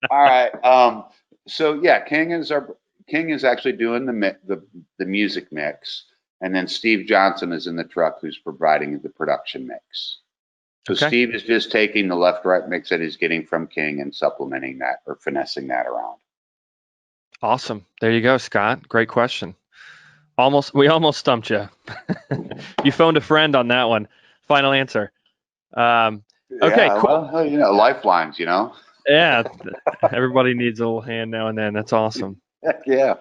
All right. So yeah, King is actually doing the music mix, and then Steve Johnson is in the truck, who's providing the production mix. So Okay. Steve is just taking the left-right mix that he's getting from King and supplementing that or finessing that around. Awesome. There you go, Scott. Great question. We almost stumped you. You phoned a friend on that one. Final answer. Okay, Yeah, cool. well, you know, lifelines, you know. Yeah, everybody needs a little hand now and then. That's awesome. Heck yeah.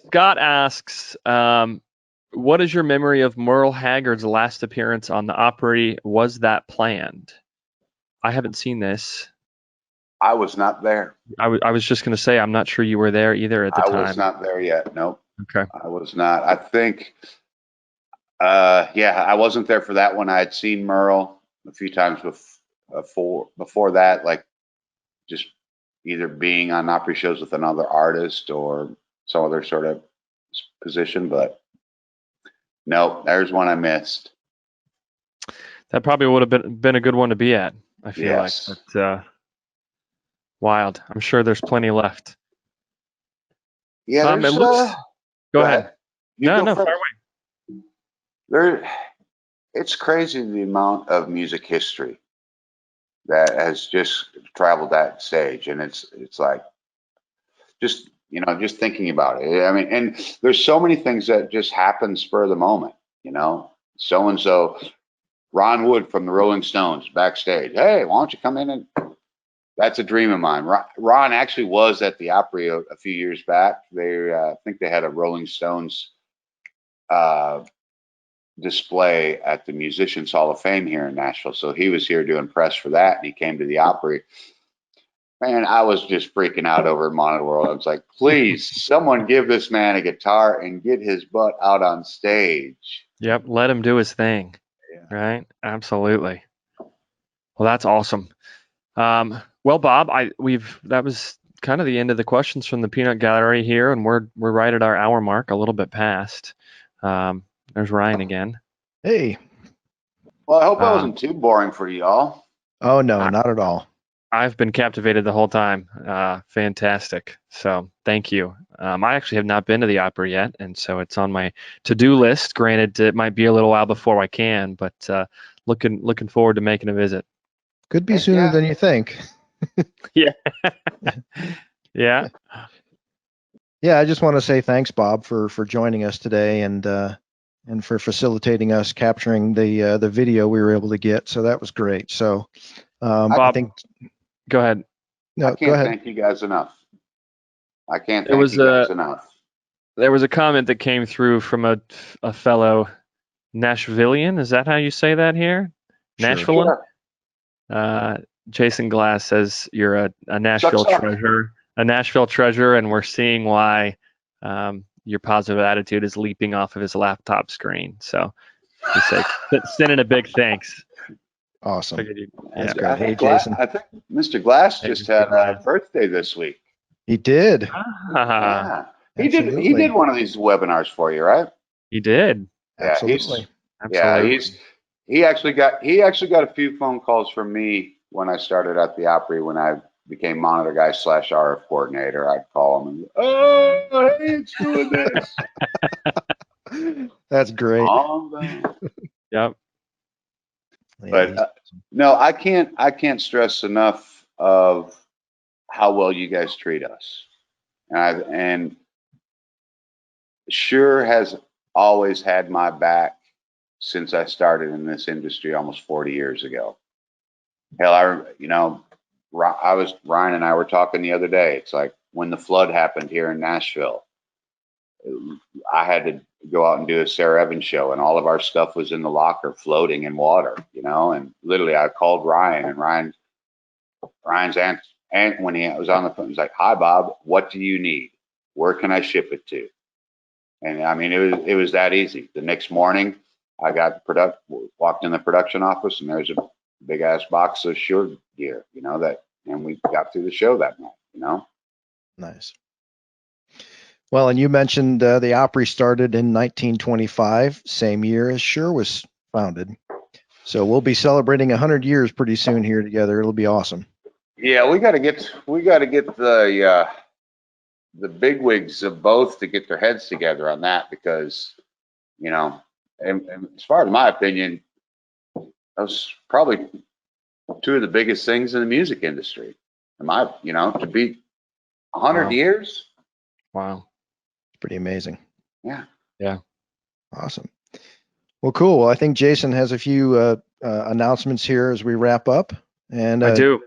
Scott asks, what is your memory of Merle Haggard's last appearance on the Opry? Was that planned? I haven't seen this. I was not there. I was just going to say, I'm not sure you were there either at the time. I was not there yet. Nope. Okay. I was not. I think, yeah, I wasn't there for that one. I had seen Merle a few times before that, like just either being on Opry shows with another artist or some other sort of position, but no, there's one I missed. That probably would have been a good one to be at, I feel Yes. like. But wild. I'm sure there's plenty left. Yeah, it looks. Go ahead. No, far away. It's crazy the amount of music history that has just traveled that stage, and it's like just just thinking about it. I mean, and there's so many things that just happen spur of the moment. So and so, Ron Wood from the Rolling Stones backstage. Hey, why don't you come in and? That's a dream of mine. Ron actually was at the Opry a few years back. They, I think they had a Rolling Stones display at the Musicians Hall of Fame here in Nashville. So he was here doing press for that, and he came to the Opry. Man, I was just freaking out over in Monitor World. I was like, please, someone give this man a guitar and get his butt out on stage. Yep, let him do his thing. Yeah. Right? Absolutely. Well, that's awesome. Well, Bob, that was kind of the end of the questions from the Peanut Gallery here, and we're right at our hour mark, a little bit past. There's Ryan again. Hey. Well, I hope I wasn't too boring for y'all. Oh no, not at all. I've been captivated the whole time. Fantastic. So thank you. I actually have not been to the Opry yet, and so it's on my to-do list. Granted, it might be a little while before I can, but looking forward to making a visit. Could be sooner than you think. Yeah. Yeah. Yeah, I just want to say thanks, Bob, for joining us today and for facilitating us capturing the video we were able to get. So that was great. So Bob, I think. Go ahead. No, I can't thank you guys enough. There was a comment that came through from a fellow Nashvilleian. Is that how you say that here? Sure. Nashvilleian? Jason Glass says you're a Nashville treasure. A Nashville treasure, and we're seeing why your positive attitude is leaping off of his laptop screen. So he said, sending a big thanks. Awesome. That's great. Hey, Jason. I think Mr. Glass just had a birthday this week. He did. Yeah. He did one of these webinars for you, right? He did. Yeah, absolutely. He actually got a few phone calls from me when I started at the Opry, when I became monitor guy / RF coordinator. I'd call him and, oh, hey, it's doing this. That's great. Yep. But no, I can't stress enough of how well you guys treat us. And Shure has always had my back since I started in this industry almost 40 years ago. Hell, Ryan and I were talking the other day. It's like when the flood happened here in Nashville, I had to go out and do a Sarah Evans show, and all of our stuff was in the locker floating in water, and literally I called Ryan, and Ryan's aunt, when he was on the phone, he's like, hi, Bob, what do you need? Where can I ship it to? And I mean, it was that easy. The next morning I walked in the production office, and there's a big ass box of Shure gear, and we got through the show that night, Nice. Well, and you mentioned the Opry started in 1925, same year as Shure was founded. So we'll be celebrating 100 years pretty soon here together. It'll be awesome. Yeah, we got to get the bigwigs of both to get their heads together on that, because, and as far as my opinion, those probably two of the biggest things in the music industry. To be 100 years. Wow. Pretty amazing. Yeah. Yeah. Awesome. Well, cool. Well, I think Jason has a few announcements here as we wrap up. And I do.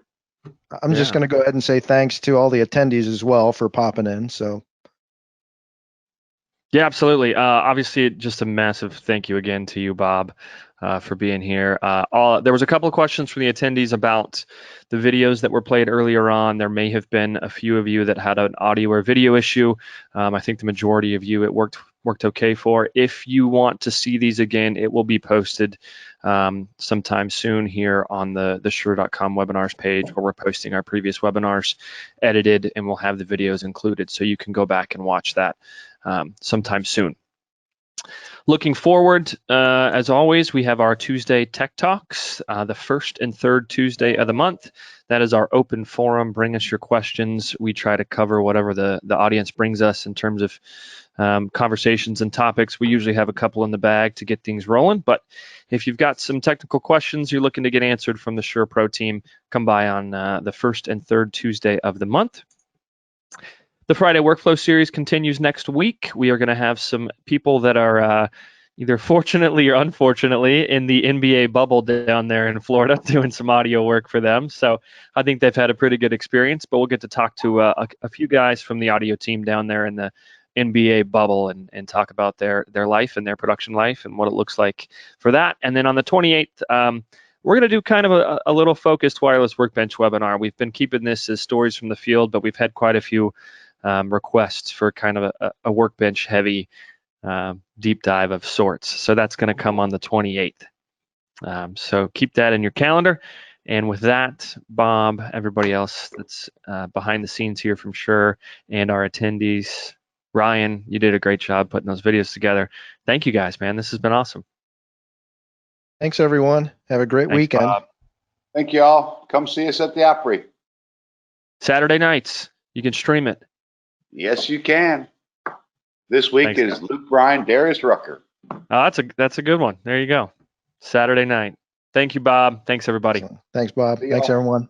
I'm just Yeah. going to go ahead and say thanks to all the attendees as well for popping in. So, Yeah, absolutely. Obviously, just a massive thank you again to you, Bob, for being here. There was a couple of questions from the attendees about the videos that were played earlier on. There may have been a few of you that had an audio or video issue. I think the majority of you it worked okay for. If you want to see these again, it will be posted sometime soon here on the Shure.com webinars page, where we're posting our previous webinars edited, and we'll have the videos included, so you can go back and watch that sometime soon. Looking forward, as always, we have our Tuesday Tech Talks, the first and third Tuesday of the month. That is our open forum. Bring us your questions. We try to cover whatever the audience brings us in terms of conversations and topics. We usually have a couple in the bag to get things rolling, but if you've got some technical questions you're looking to get answered from the Shure Pro team, come by on the first and third Tuesday of the month. The Friday Workflow series continues next week. We are going to have some people that are either fortunately or unfortunately in the NBA bubble down there in Florida doing some audio work for them. So I think they've had a pretty good experience, but we'll get to talk to a few guys from the audio team down there in the NBA bubble and talk about their life and their production life and what it looks like for that. And then on the 28th, we're going to do kind of a little focused wireless workbench webinar. We've been keeping this as stories from the field, but we've had quite a few requests for kind of a workbench heavy deep dive of sorts. So that's going to come on the 28th. So keep that in your calendar. And with that, Bob, everybody else that's behind the scenes here from Shure, and our attendees, Ryan, you did a great job putting those videos together. Thank you guys, man. This has been awesome. thanks, everyone. Have a great weekend. Bob. Thank you all. Come see us at the Opry. Saturday nights, you can stream it. Yes, you can. This week Thanks, is guys. Luke Bryan, Darius Rucker. Oh, that's a good one. There you go. Saturday night. Thank you, Bob. Thanks, everybody. Thanks, Bob. See Thanks, y'all. everyone.